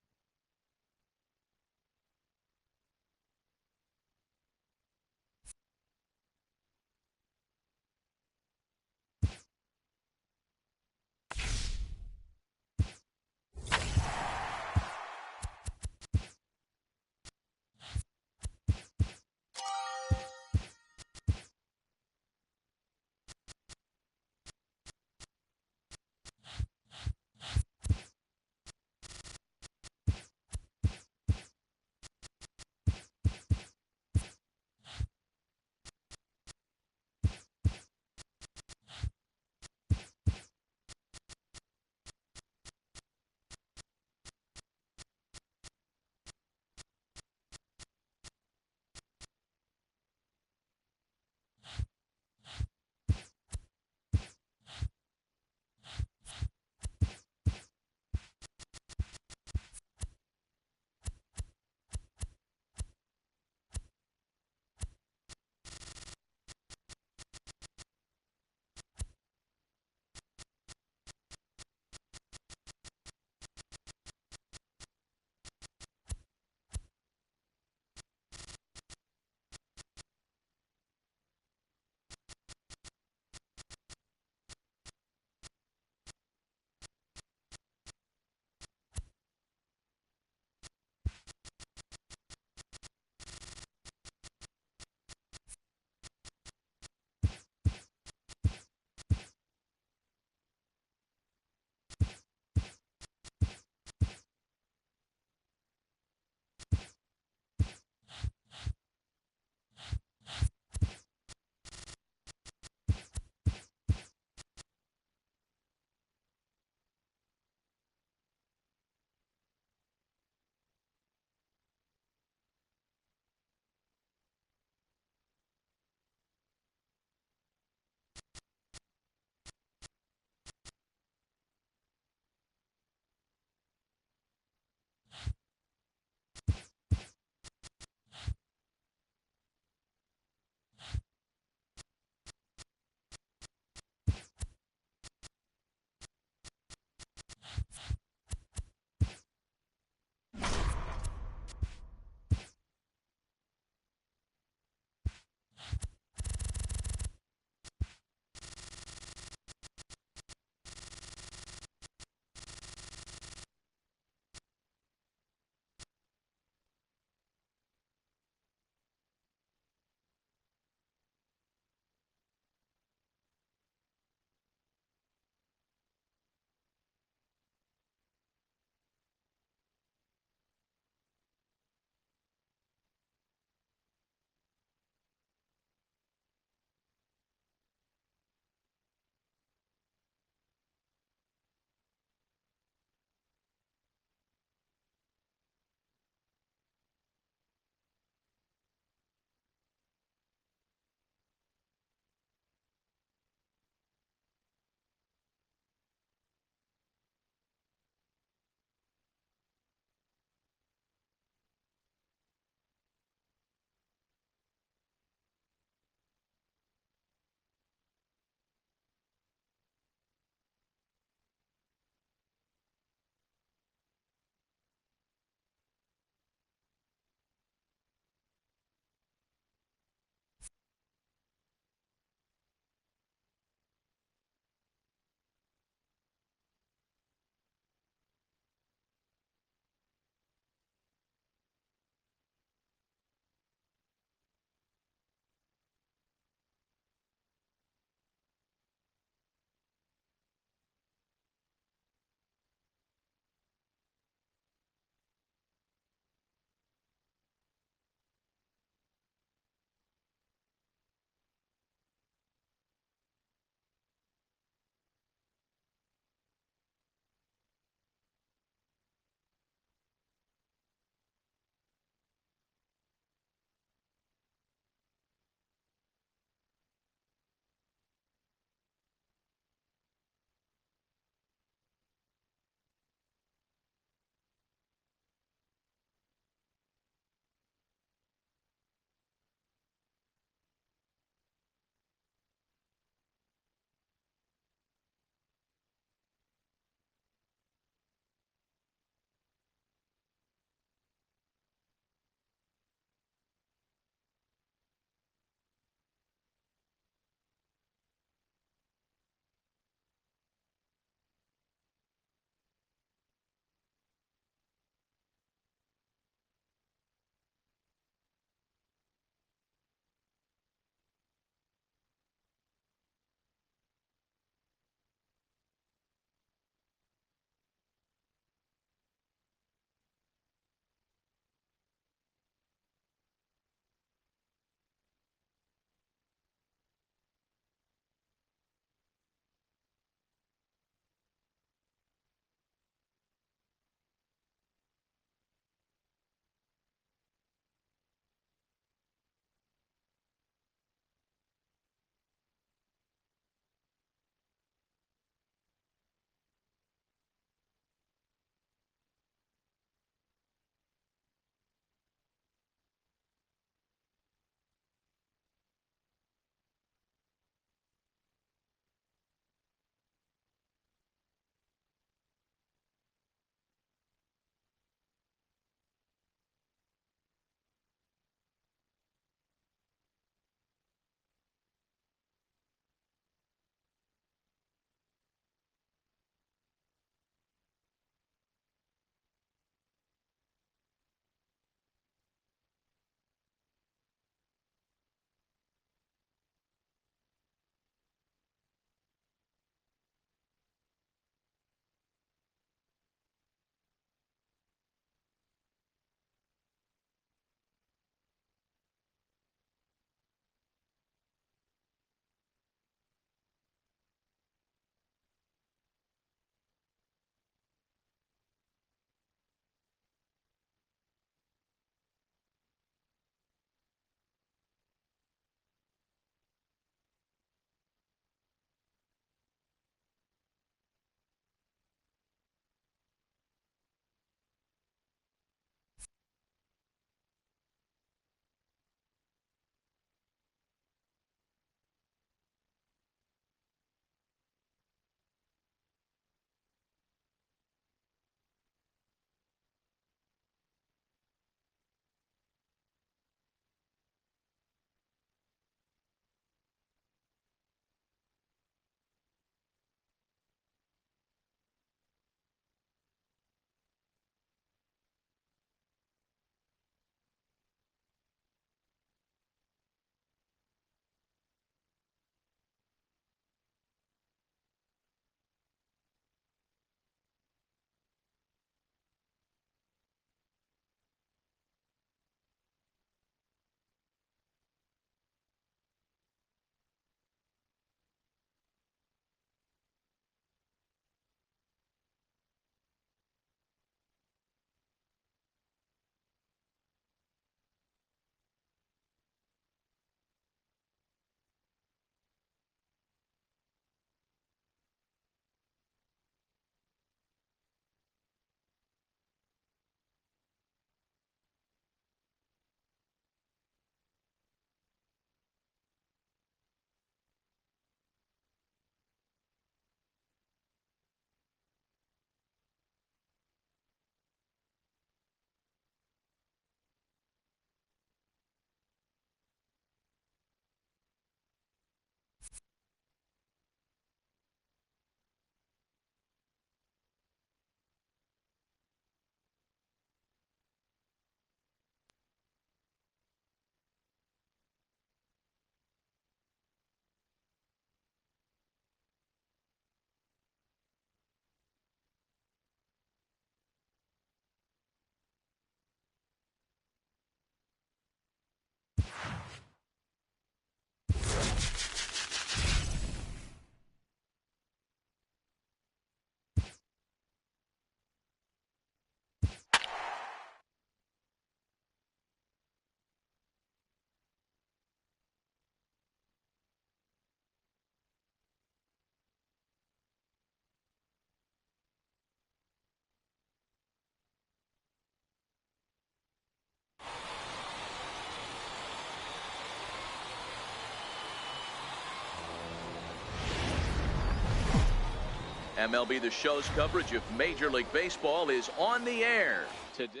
MLB The Show's coverage of Major League Baseball is on the air today.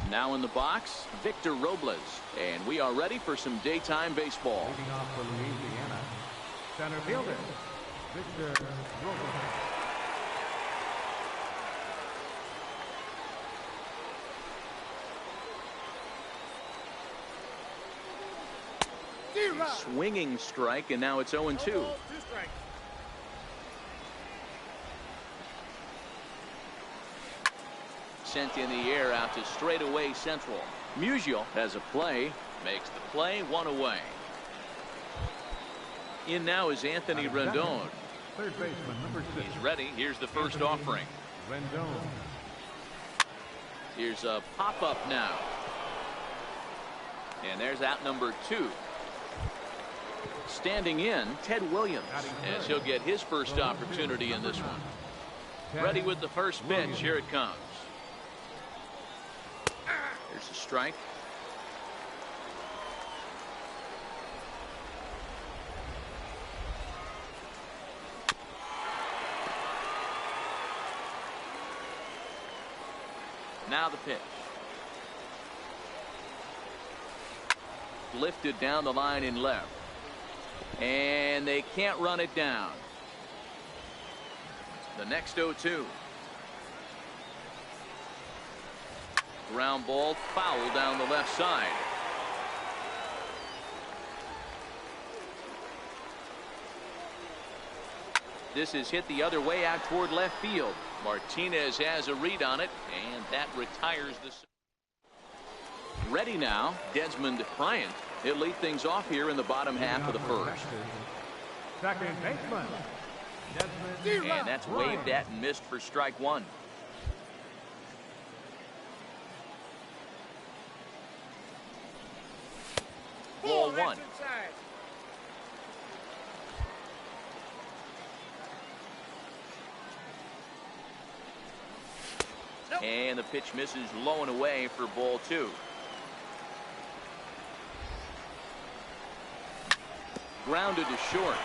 Now in the box, Victor Robles, and we are ready for some daytime baseball. Leading off for Louisiana, center fielder, Victor Robles. Swinging strike, and now it's 0-2. 2 strikes. Sent in the air out to straightaway central. Musial has a play, makes the play, 1 away. In now is Anthony Rendon. Third baseman, number 6. He's ready. Here's the first offering. Rendon. Here's a pop-up now. And there's out number 2. Standing in, Ted Williams, as he'll get his first opportunity in this one. Ready with the first pitch. Here it comes. There's a strike. Now the pitch. Lifted down the line in left. And they can't run it down. The next 0-2. Ground ball, foul down the left side. This is hit the other way out toward left field. Martinez has a read on it, and that retires the. Ready now, Desmond Bryant. He'll lead things off here in the bottom half of the first. Second baseman, Desmond. And that's waved at and missed for strike 1. Ball 1. And the pitch misses low and away for ball 2. Grounded to short.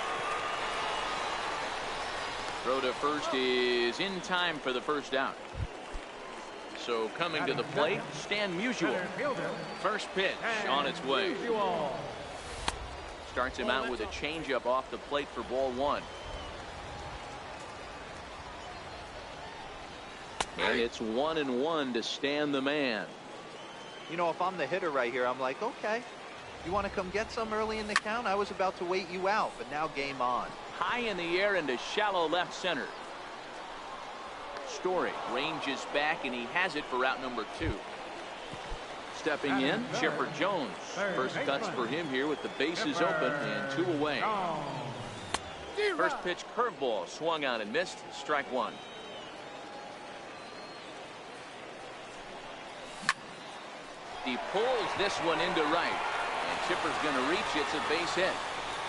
Throw to first is in time for the first out. So coming to the plate, Stan Musial. First pitch on its way. Starts him out with a changeup off the plate for ball 1. And it's 1-1 to Stan the man. You know, if I'm the hitter right here, I'm like, okay, you want to come get some early in the count? I was about to wait you out, but now game on. High in the air into shallow left center. Story ranges back, and he has it for out number 2. Stepping in, Chipper Jones. First cuts for him here with the bases open and 2 away. First pitch curveball swung on and missed. Strike 1. He pulls this one into right, and Chipper's going to reach. It's a base hit.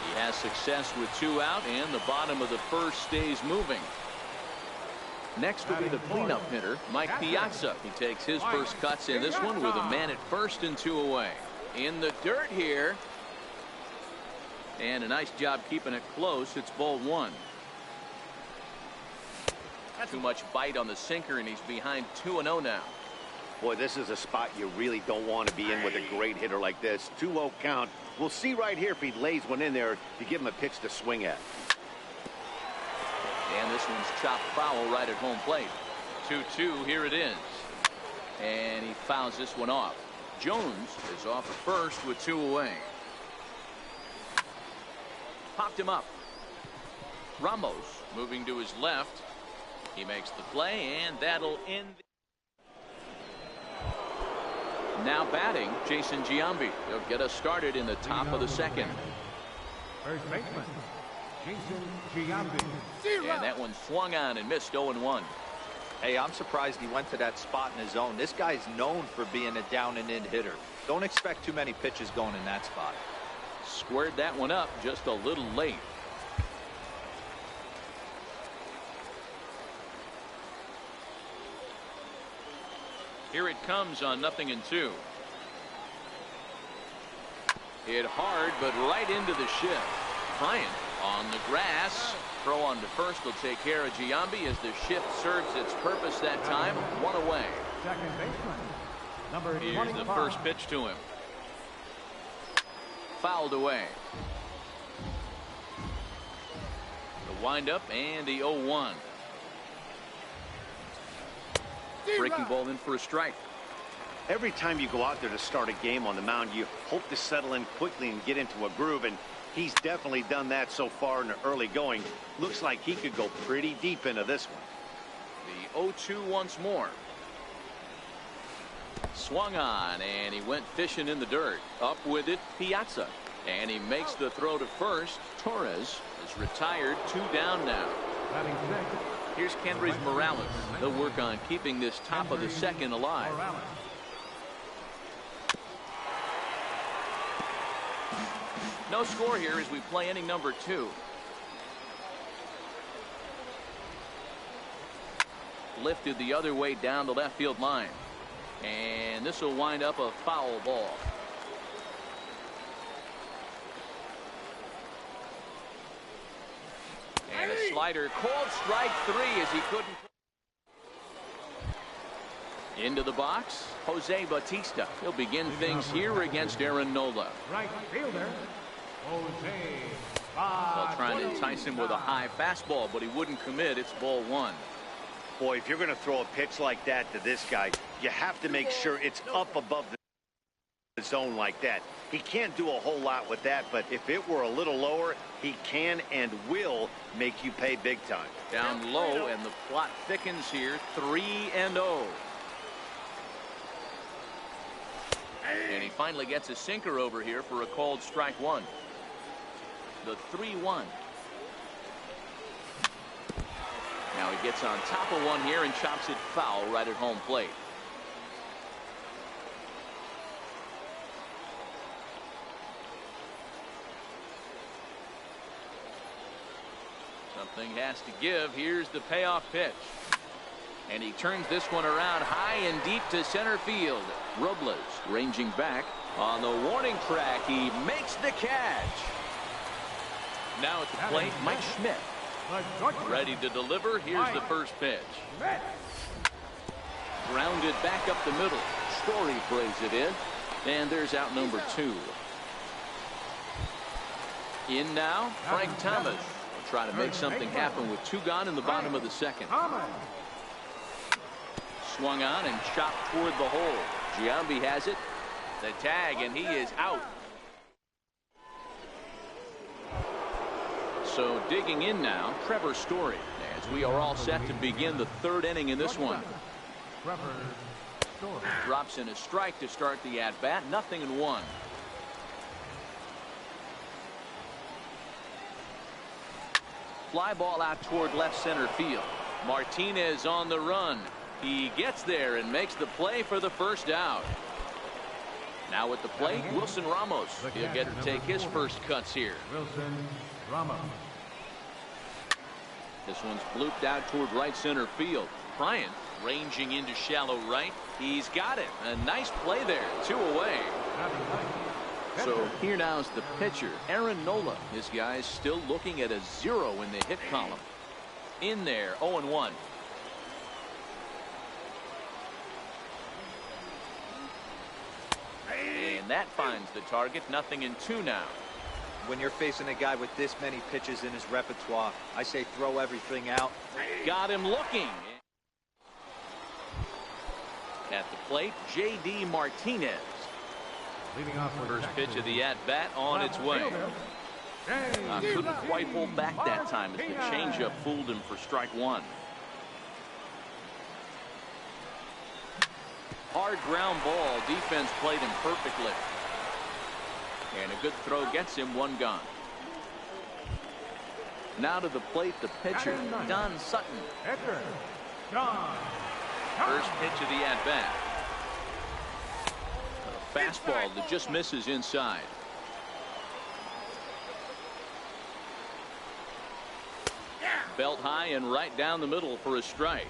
He has success with 2 out, and the bottom of the first stays moving. Next will be the cleanup hitter, Mike Piazza. He takes his first cuts in this one with a man at first and 2 away. In the dirt here, and a nice job keeping it close. It's ball 1. Too much bite on the sinker, and he's behind 2-0 now. Boy, this is a spot you really don't want to be in with a great hitter like this. 2-0 count. We'll see right here if he lays one in there to give him a pitch to swing at. And this one's chopped foul right at home plate. 2-2, here it is. And he fouls this one off. Jones is off at first with 2 away. Popped him up. Ramos moving to his left. He makes the play, and that'll end. Now batting, Jason Giambi. He'll get us started in the top of the second. First baseman, Jason Giambi. And that one swung on and missed 0-1. Hey, I'm surprised he went to that spot in his zone. This guy's known for being a down and in hitter. Don't expect too many pitches going in that spot. Squared that one up just a little late. Here it comes on 0-2. Hit hard, but right into the shift. Bryant on the grass. Throw on to first will take care of Giambi as the shift serves its purpose that time. One away. Second baseman, number Here's 25. the first pitch to him. Fouled away. The windup and the 0-1. Breaking ball in for a strike. Every time you go out there to start a game on the mound, you hope to settle in quickly and get into a groove, and he's definitely done that so far in the early going. Looks like he could go pretty deep into this one. The 0-2 once more. Swung on, and he went fishing in the dirt. Up with it, Piazza. And he makes the throw to first. Torres is retired. 2 down now. Batting sixth, Here's Kendrys Morales. They'll work on keeping this top of the second alive. Morales. No score here as we play inning number 2. Lifted the other way down the left field line. And this will wind up a foul ball. And a slider called strike 3 as he couldn't. Into the box, Jose Bautista. He'll begin things here against Aaron Nola. Right fielder, Jose. Well, trying to entice him with a high fastball, but he wouldn't commit. It's ball 1. Boy, if you're going to throw a pitch like that to this guy, you have to make sure it's up above the zone like that. He can't do a whole lot with that, but if it were a little lower, he can and will make you pay big time. Down low, and the plot thickens here. 3-0. And he finally gets a sinker over here for a called strike 1. The 3-1. Now he gets on top of one here and chops it foul right at home plate. Something has to give. Here's the payoff pitch. And he turns this one around high and deep to center field. Robles ranging back on the warning track. He makes the catch. Now at the plate, Mike Schmidt. Ready to deliver. Here's the first pitch. Grounded back up the middle. Story plays it in. And there's out number 2. In now, Frank Thomas. Will try to make something happen with 2 gone in the bottom of the second. Swung on and chopped toward the hole. Giambi has it. The tag, and he is out. So digging in now, Trevor Story, as we are all set to begin the 3rd inning in this one. Drops in a strike to start the at-bat. 0-1. Fly ball out toward left center field. Martinez on the run. He gets there and makes the play for the first out. Now at the plate, Wilson Ramos. He'll get to take his first cuts here. Wilson Ramos. This one's blooped out toward right center field. Bryant ranging into shallow right. He's got it. A nice play there. 2 away. So here now is the pitcher, Aaron Nola. This guy's still looking at a 0 in the hit column. In there, 0-1. And that finds the target. 0-2 now. When you're facing a guy with this many pitches in his repertoire, I say throw everything out. Got him looking. At the plate, J.D. Martinez. Leading off with First pitch of the at-bat on its way. Couldn't quite hold back that time as the changeup fooled him for strike 1. Hard ground ball. Defense played him perfectly. And a good throw gets him 1 gone. Now to the plate, the pitcher, Don Sutton. First pitch of the at-bat. A fastball that just misses inside. Belt high and right down the middle for a strike.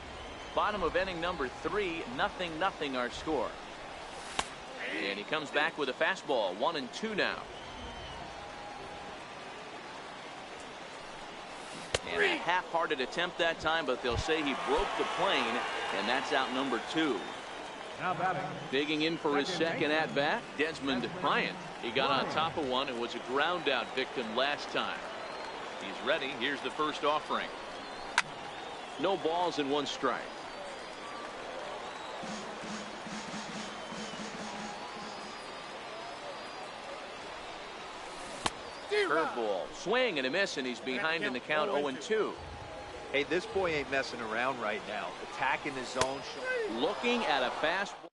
Bottom of inning number 3, 0-0 our score. And he comes back with a fastball. 1-2 now. half-hearted attempt that time, but they'll say he broke the plane, and that's out number 2. Now batting. Digging in for his second at-bat, Desmond Bryant. He got on top of one and was a ground-out victim last time. He's ready. Here's the first offering. No balls and 1 strike. Curveball, swing and a miss, and he's behind in the count 0-2. Hey, this boy ain't messing around right now. Attacking his zone. Looking at a fastball.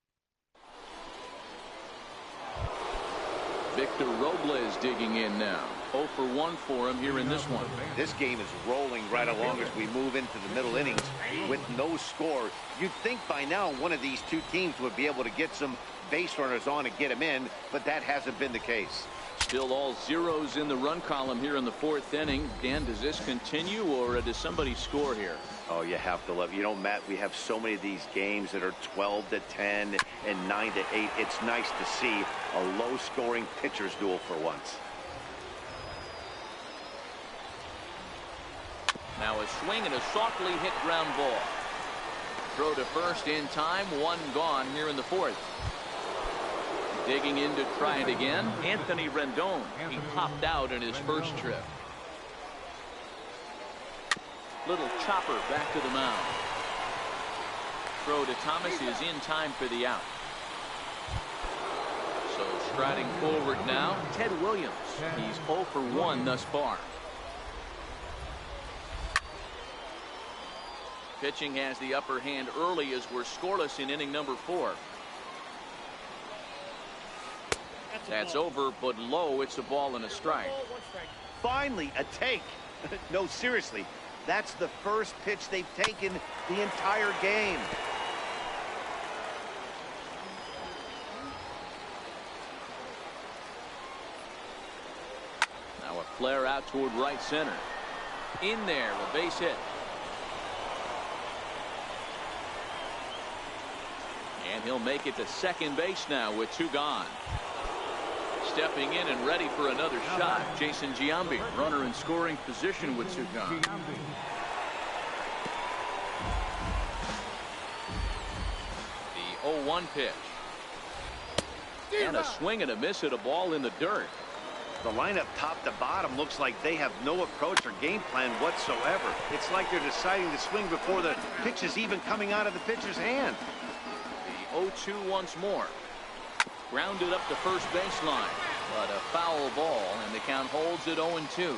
Victor Robles digging in now. 0 for 1 for him here in this one. This game is rolling right along as we move into the middle innings with no score. You'd think by now one of these two teams would be able to get some base runners on and get them in, but that hasn't been the case. Still all zeros in the run column here in the 4th inning. Dan, does this continue, or does somebody score here? Oh, you have to love. You know, Matt, we have so many of these games that are 12-10 and 9-8. It's nice to see a low-scoring pitcher's duel for once. Now a swing and a softly hit ground ball. Throw to first in time. 1 gone here in the 4th. Digging in to try it again, Anthony Rendon. He popped out in his first trip. Little chopper back to the mound. Throw to Thomas is in time for the out. So striding forward now, Ted Williams. He's 0 for 1 thus far. Pitching has the upper hand early as we're scoreless in inning number 4. That's over, but low. It's a ball and a strike. Finally, a take. No, seriously. That's the first pitch they've taken the entire game. Now a flare out toward right center. In there, a base hit. And he'll make it to second base now with 2 gone. Stepping in and ready for another shot, Jason Giambi, runner in scoring position with 2 gone. The 0-1 pitch. And a swing and a miss at a ball in the dirt. The lineup top to bottom looks like they have no approach or game plan whatsoever. It's like they're deciding to swing before the pitch is even coming out of the pitcher's hand. The 0-2 once more. Grounded up the first baseline, but a foul ball, and the count holds at 0-2.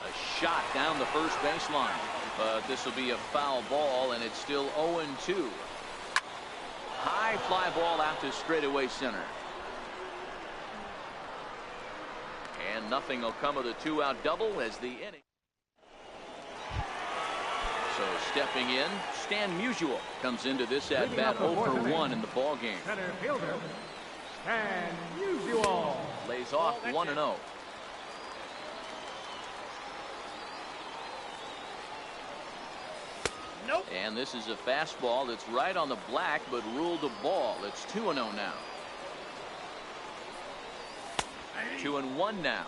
A shot down the first baseline, but this will be a foul ball, and it's still 0-2. High fly ball out to straightaway center. And nothing will come of the 2-out double as the inning. So stepping in, Stan Musial comes into this at bat 0 for 1 in the ball game. Center fielder, Stan Musial. Lays off 1-0. Nope. And this is a fastball that's right on the black, but ruled a ball. It's 2-0 now. 2-1 now.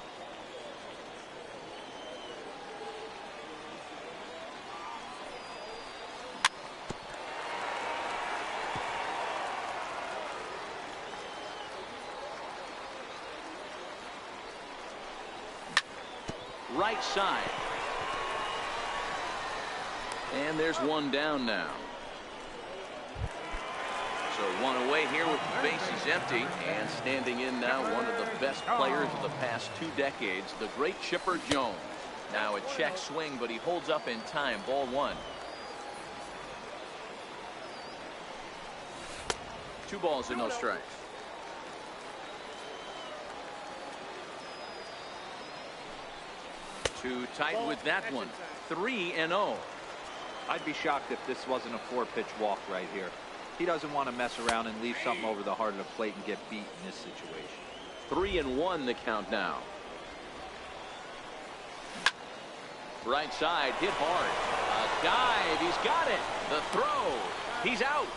Right side. And there's 1 down now. So 1 away here with the bases empty, and standing in now one of the best players of the past 2 decades, the great Chipper Jones. Now a check swing, but he holds up in time. Ball 1. 2 balls and no strikes. Too tight with that one. 3-0. I'd be shocked if this wasn't a 4-pitch walk right here. He doesn't want to mess around and leave something over the heart of the plate and get beat in this situation. 3-1 the count now. Right side, hit hard. A dive, he's got it. The throw, he's out.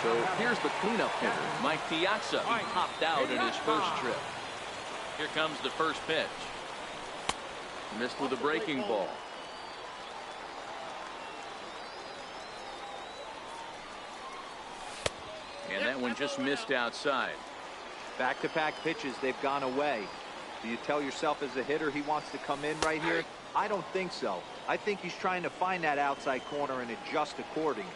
So here's the cleanup hitter, Mike Piazza. He popped out in his first trip. Here comes the first pitch. Missed with a breaking ball. And that one just missed outside. Back-to-back pitches, they've gone away. Do you tell yourself as a hitter he wants to come in right here? I don't think so. I think he's trying to find that outside corner and adjust accordingly.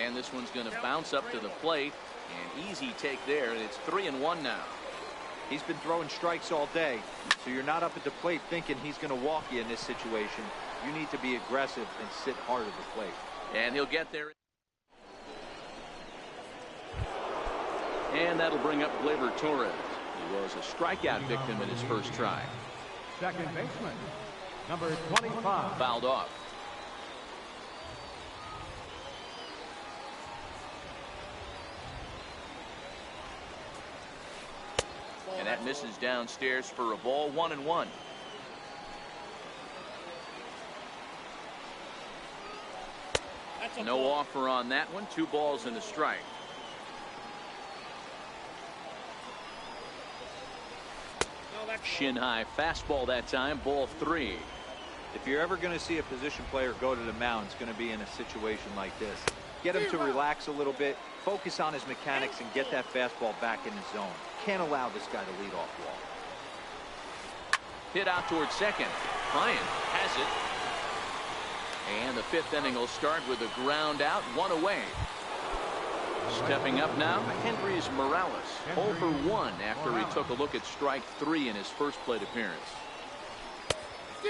And this one's going to bounce up to the plate. An easy take there, and it's 3-1 now. He's been throwing strikes all day, so you're not up at the plate thinking he's going to walk you in this situation. You need to be aggressive and sit hard at the plate. And he'll get there. And that'll bring up Gleyber Torres. He was a strikeout victim in his first try. Second baseman, number 25. Fouled off. And that misses downstairs for a ball. 1-1. No offer on that one. 2 balls and a strike. Shin high fastball that time. Ball 3. If you're ever going to see a position player go to the mound, it's going to be in a situation like this. Get him to relax a little bit, focus on his mechanics, and get that fastball back in his zone. Can't allow this guy to lead off wall. Hit out towards second. Bryant has it. And the 5th inning will start with a ground out, 1 away. Stepping up now, Hendrys Morales. 0 for 1 after he took a look at strike 3 in his first plate appearance.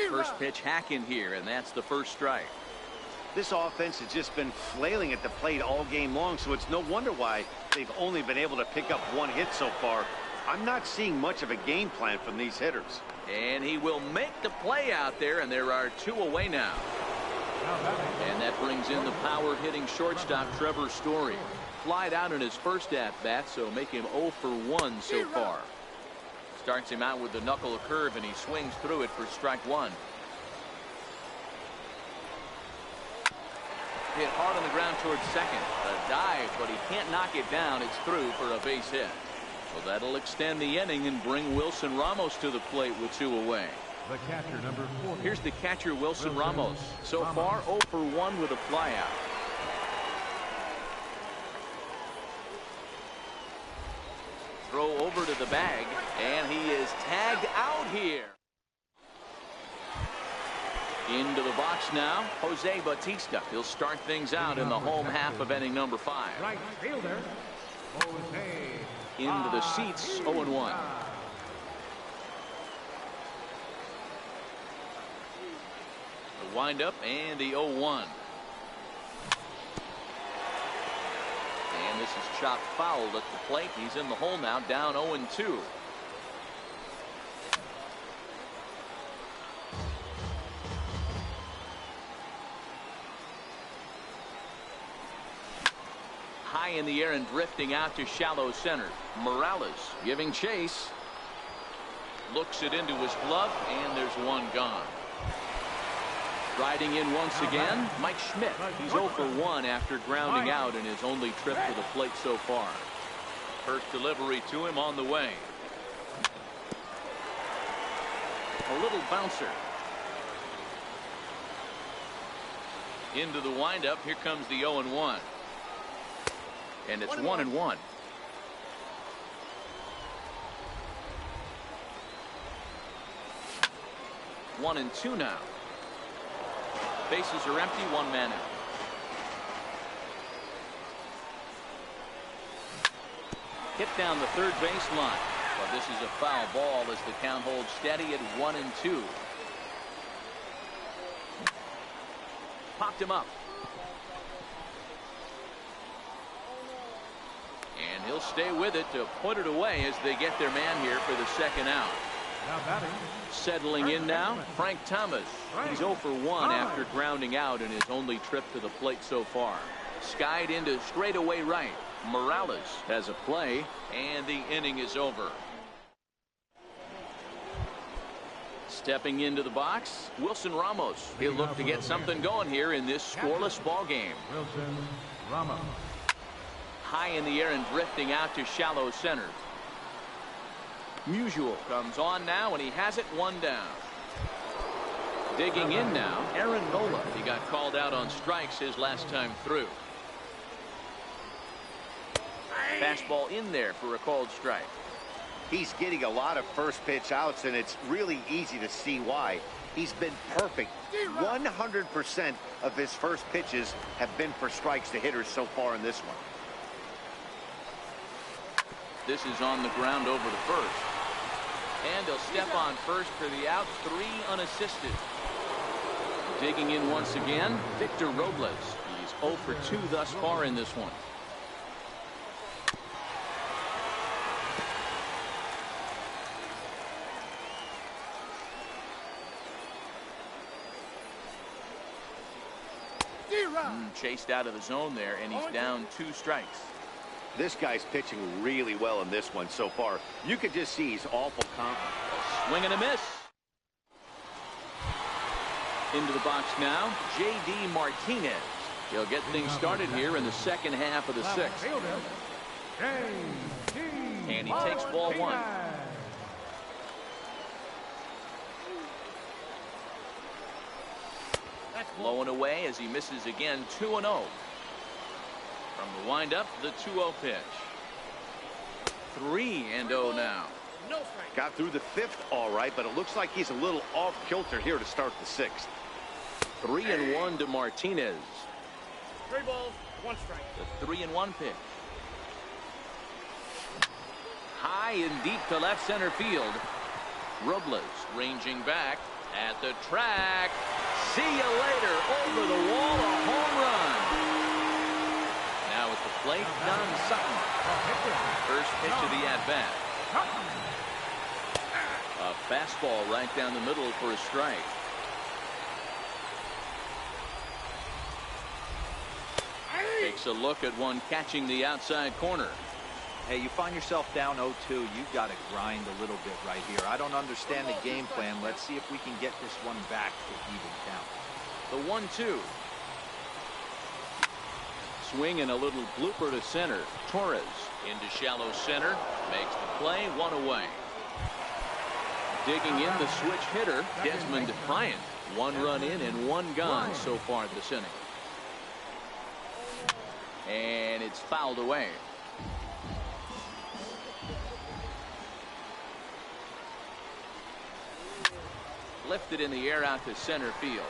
First pitch hack in here, and that's the first strike. This offense has just been flailing at the plate all game long, so it's no wonder why they've only been able to pick up 1 hit so far. I'm not seeing much of a game plan from these hitters. And he will make the play out there, and there are 2 away now. And that brings in the power hitting shortstop Trevor Story. Flied out in his first at-bat, so make him 0 for 1 so far. Starts him out with the knuckle curve, and he swings through it for strike 1. Hit hard on the ground towards second. A dive, but he can't knock it down. It's through for a base hit. So that'll extend the inning and bring Wilson Ramos to the plate with 2 away. The catcher, number 40. Here's the catcher, Wilson Ramos. So far, 0 for 1 with a flyout. Throw over to the bag, and he is tagged out here. Into the box now, Jose Bautista. He'll start things out in the home half of inning number 5. Right fielder, Jose. Into the seats, 0-1. The windup and the 0-1. And this is chopped foul at the plate. He's in the hole now, down 0-2. High in the air and drifting out to shallow center. Morales giving chase. Looks it into his glove, and there's 1 gone. Riding in once again, Mike Schmidt. He's 0 for 1 after grounding out in his only trip to the plate so far. First delivery to him on the way. A little bouncer. Into the windup. Here comes the 0-1. And it's 1-1. One and 2 now. Bases are empty, 1 man out. Hit down the third baseline. But this is a foul ball as the count holds steady at 1-2. Popped him up. And he'll stay with it to put it away as they get their man here for the second out. Now batting. Settling in now, Frank Thomas. He's 0 for 1 after grounding out in his only trip to the plate so far. Skied into straightaway right. Morales has a play, and the inning is over. Stepping into the box, Wilson Ramos. He'll look to get something going here in this scoreless ball game. Wilson Ramos. High in the air and drifting out to shallow center. Musial comes on now, and he has it 1 down. Digging in now, Aaron Nola. He got called out on strikes his last time through. Fastball in there for a called strike. He's getting a lot of first pitch outs, and it's really easy to see why. He's been perfect. 100% of his first pitches have been for strikes to hitters so far in this one. This is on the ground over to first. And he'll step on first for the out. 3 unassisted. Digging in once again, Victor Robles. He's 0 for 2 thus far in this one. Chased out of the zone there, and he's down 2 strikes. This guy's pitching really well in this one so far. You could just see he's awful confident. A swing and a miss. Into the box now, J.D. Martinez. He'll get things started here in the second half of the 6th. And he takes ball 1. Blowing away as he misses again. 2-0. From the windup, the 2-0 pitch. 3-0 now. Got through the 5th all right, but it looks like he's a little off kilter here to start the 6th. 3-1 to Martinez. 3 balls, 1 strike. The 3-1 pitch. High and deep to left center field. Robles ranging back at the track. See you later. Over the wall, a home run. Now at the plate, Don Sutton. First pitch of the at-bat. A fastball right down the middle for a strike. Takes a look at one catching the outside corner. Hey, you find yourself down 0-2. You've got to grind a little bit right here. I don't understand the game plan. Let's see if we can get this one back to even count. The 1-2. Swing and a little blooper to center. Torres into shallow center. Makes the play. 1 away. Digging in the switch hitter, Desmond Bryant. 1 run in and 1 gone so far this inning. And it's fouled away. Lifted in the air out to center field.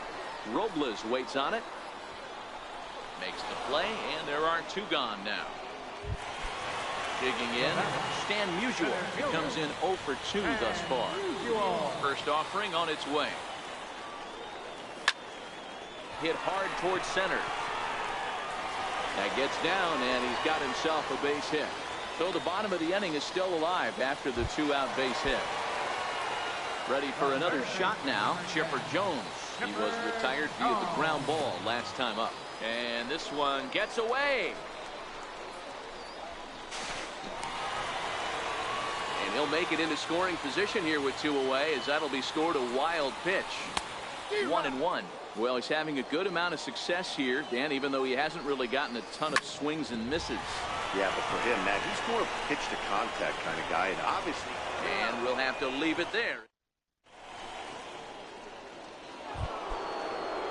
Robles waits on it. Makes the play, and there are 2 gone now. Digging in, Stan Musial. He comes in 0 for 2 thus far. First offering on its way. Hit hard towards center. That gets down, and he's got himself a base hit. So the bottom of the inning is still alive after the 2-out base hit. Ready for another shot now, Chipper Jones. He was retired via the ground ball last time up. And this one gets away. And he'll make it into scoring position here with 2 away, as that'll be scored a wild pitch. 1-1. Well, he's having a good amount of success here, Dan, even though he hasn't really gotten a ton of swings and misses. Yeah, but for him, Matt, he's more of a pitch to contact kind of guy, and obviously. And we'll have to leave it there.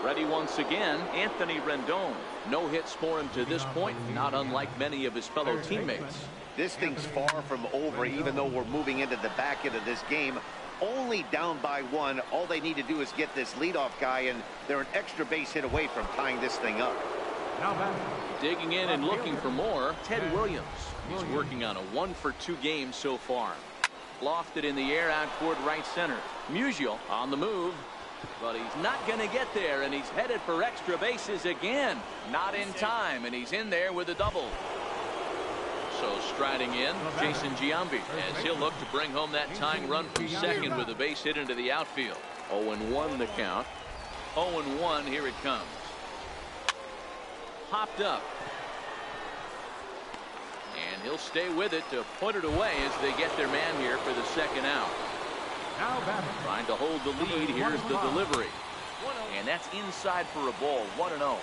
Ready once again, Anthony Rendon. No hits for him to this point, not unlike many of his fellow teammates. This thing's far from over, even though we're moving into the back end of this game. Only down by 1. All they need to do is get this leadoff guy, and they're an extra base hit away from tying this thing up. Digging in and looking for more, Ted Williams. He's working on a 1 for 2 game so far. Lofted in the air out toward right center. Musial on the move. But he's not going to get there, and he's headed for extra bases again. Not in time, and he's in there with a double. So striding in, Jason Giambi, as he'll look to bring home that tying run from second with a base hit into the outfield. 0-1 the count. 0-1, here it comes. Popped up. And he'll stay with it to put it away as they get their man here for the second out. Trying to hold the lead. Here's the delivery. And that's inside for a ball. 1-0.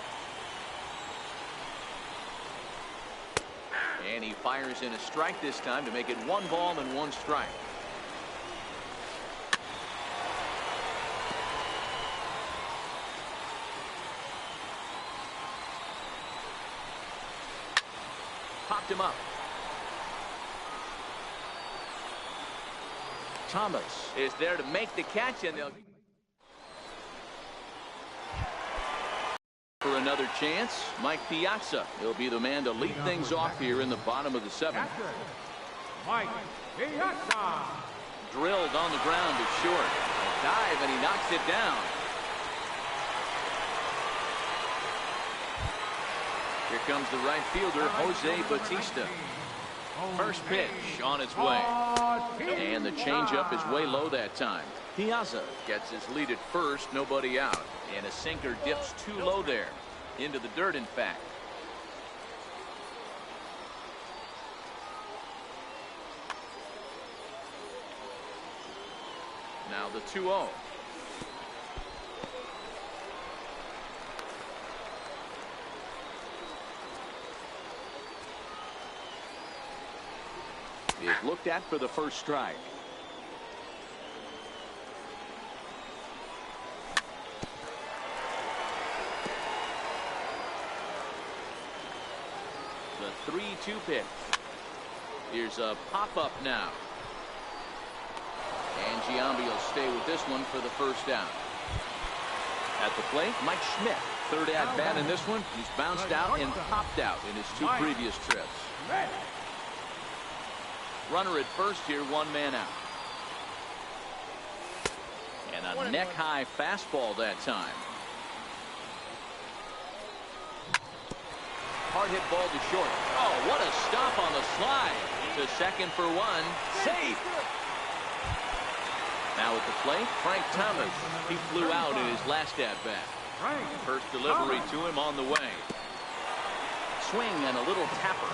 And he fires in a strike this time to make it 1 ball and 1 strike. picked him up. Thomas is there to make the catch, and they'll for another chance. Mike Piazza will be the man to lead things off here in the bottom of the seventh. Mike Piazza. Drilled on the ground to short. A dive, and he knocks it down. Here comes the right fielder, Jose Bautista. First pitch on its way. And the changeup is way low that time. Piazza gets his lead at first, nobody out. And a sinker dips too low there. Into the dirt, in fact. Now the 2-0. Is looked at for the first strike. The 3-2 pitch. Here's a pop-up now. And Giambi will stay with this one for the first down. At the plate, Mike Schmidt. Third at-bat in this one. He's bounced out and popped out in his two previous trips. Runner at first here, one man out. And a neck-high fastball that time. Hard hit ball to short. Oh, what a stop on the slide. To second for one. Safe. Now at the plate, Frank Thomas. He flew out in his last at-bat. First delivery to him on the way. Swing and a little tapper.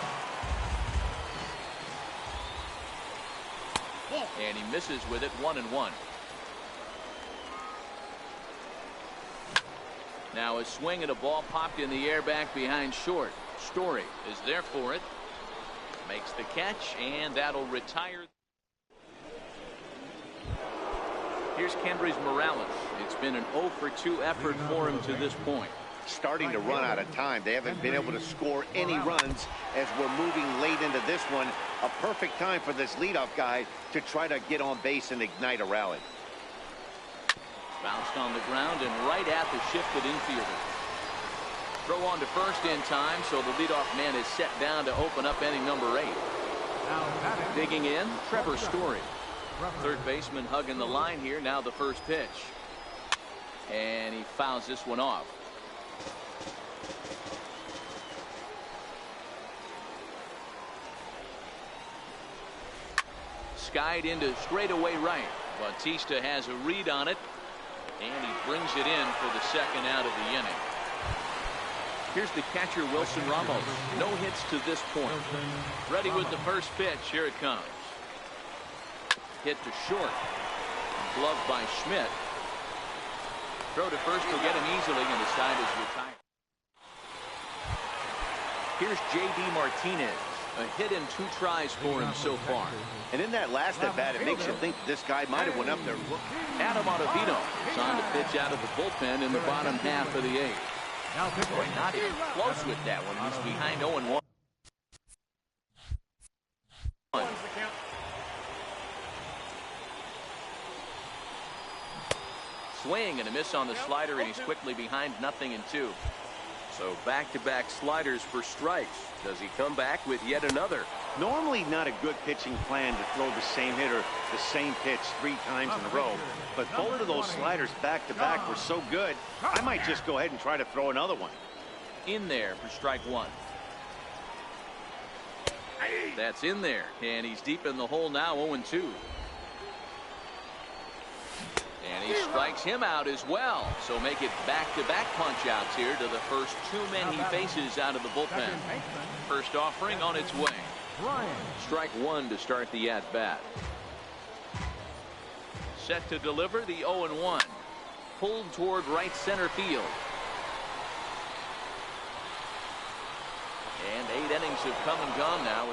And he misses with it, 1-1. Now a swing and a ball popped in the air back behind short. Story is there for it. Makes the catch, and that'll retire. Here's Kendrys Morales. It's been an 0-for-2 effort for him to this point. Starting to run out of time. They haven't been able to score any runs as we're moving late into this one. A perfect time for this leadoff guy to try to get on base and ignite a rally. Bounced on the ground and right at the shifted infielder. Throw on to first in time, so the leadoff man is set down to open up inning number 8. Digging in, Trevor Story. Third baseman hugging the line here. Now the first pitch. And he fouls this one off. Skied into straightaway right. Bautista has a read on it. And he brings it in for the second out of the inning. Here's the catcher, Wilson Ramos. No hits to this point. Ready with the first pitch. Here it comes. Hit to short. Gloved by Schmidt. Throw to first will get him easily, and the side is retired. Here's J.D. Martinez. A hit and 2 tries for him so far. And in that last at bat, it makes you think this guy might have went up there. Adam Ottavino is on to pitch out of the bullpen in the bottom half of the 8th. Boy, not even close with that one. He's behind 0-1. Swing and a miss on the slider, and he's quickly behind 0-2. So back-to-back sliders for strikes. Does he come back with yet another? Normally not a good pitching plan to throw the same hitter the same pitch 3 times in a row. But both of those sliders back-to-back were so good, I might just go ahead and try to throw another one. In there for strike 1. That's in there, and he's deep in the hole now, 0-2. And he strikes him out as well. So make it back-to-back punch-outs here to the first 2 men he faces out of the bullpen. First offering on its way. Strike 1 to start the at-bat. Set to deliver the 0-1. Pulled toward right center field. And 8 innings have come and gone now.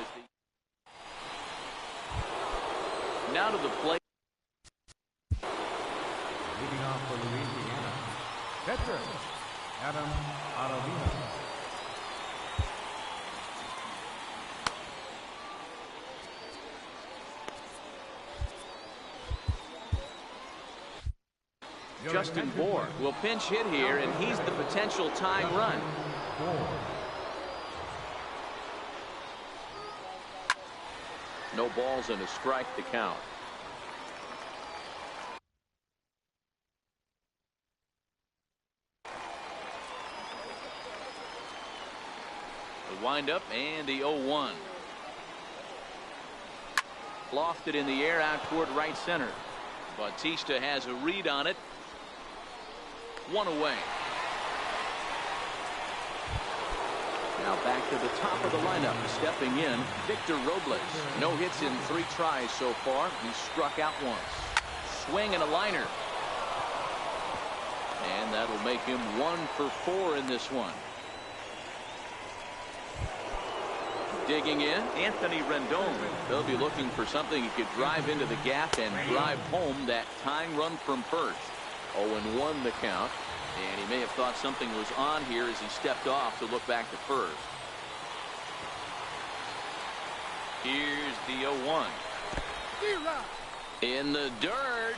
Now to the plate. Leading off for Louisiana, veteran Adam Ottavino. Justin Bour will pinch hit here, and he's the potential tying run. No balls and a strike to count. The windup and the 0-1. Lofted in the air out toward right center. Bautista has a read on it. One away. Now back to the top of the lineup. Stepping in, Victor Robles. No hits in 3 tries so far. He struck out once. Swing and a liner. And that'll make him 1 for 4 in this one. Digging in, Anthony Rendon. They'll be looking for something he could drive into the gap and drive home that tying run from first. 0-1 the count. And he may have thought something was on here as he stepped off to look back to first. Here's the 0-1. In the dirt.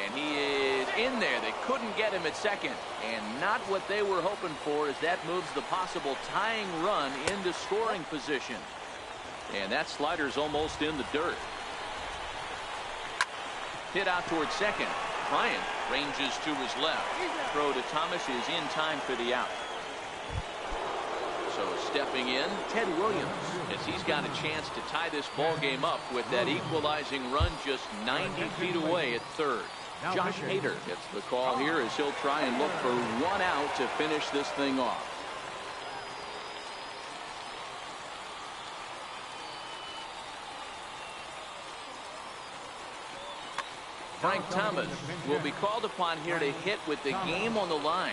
And he is in there. They couldn't get him at second. And not what they were hoping for, as that moves the possible tying run into scoring position. And that slider's almost in the dirt. Hit out towards second. Bryant ranges to his left. Throw to Thomas is in time for the out. So stepping in, Ted Williams, as he's got a chance to tie this ball game up with that equalizing run just 90 feet away at third. Josh Hader gets the call here as he'll try and look for 1 out to finish this thing off. Frank Thomas will be called upon here to hit with the game on the line.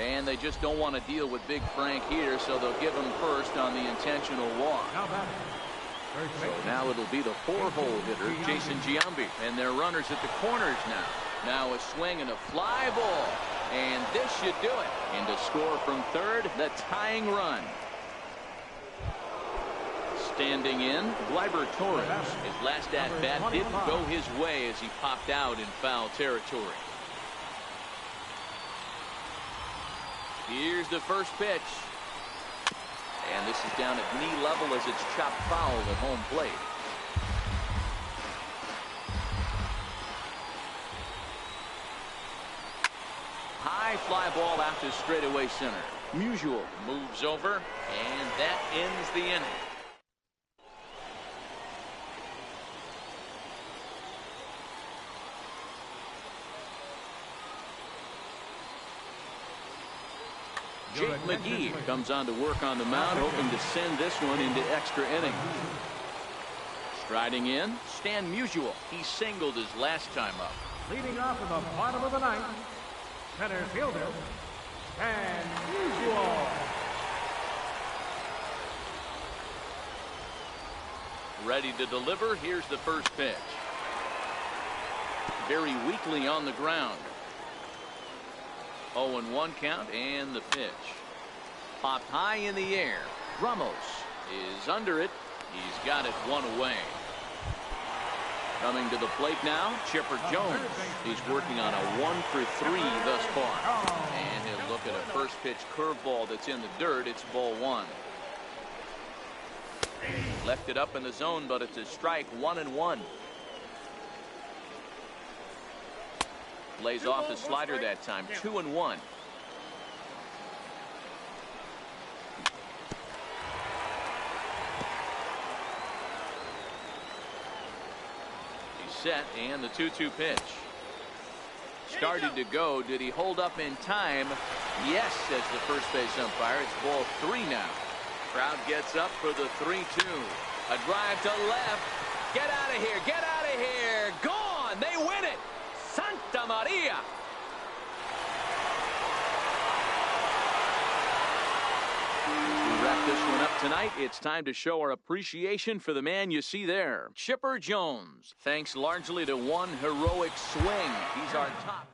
And they just don't want to deal with Big Frank here, so they'll give him first on the intentional walk. So now it'll be the 4-hole hitter, Jason Giambi, and their runners at the corners now. Now a swing and a fly ball, and this should do it. And to score from third, the tying run. Standing in, Gleyber Torres. His last at-bat didn't go his way as he popped out in foul territory. Here's the first pitch. And this is down at knee level as it's chopped foul at home plate. High fly ball out to straightaway center. Musial moves over, and that ends the inning. Jake McGee comes on to work on the mound, hoping to send this one into extra innings. Striding in, Stan Musial. He singled his last time up. Leading off in the bottom of the ninth, center fielder, Stan Musial. Ready to deliver. Here's the first pitch. Very weakly on the ground. 0-1 count, and the pitch. Popped high in the air. Ramos is under it. He's got it 1 away. Coming to the plate now, Chipper Jones. He's working on a 1 for 3 thus far. And he'll look at a first pitch curveball that's in the dirt. It's ball 1. Left it up in the zone, but it's a strike. 1-1. Lays off the slider that time. 2-1. He's set, and the 2-2 pitch. Started to go. Did he hold up in time? Yes, says the first base umpire. It's ball 3 now. Crowd gets up for the 3-2. A drive to left. Get out of here. Get out of here. Gone. They win it. Santa Maria. To wrap this one up tonight, it's time to show our appreciation for the man you see there, Chipper Jones. Thanks largely to one heroic swing. He's our top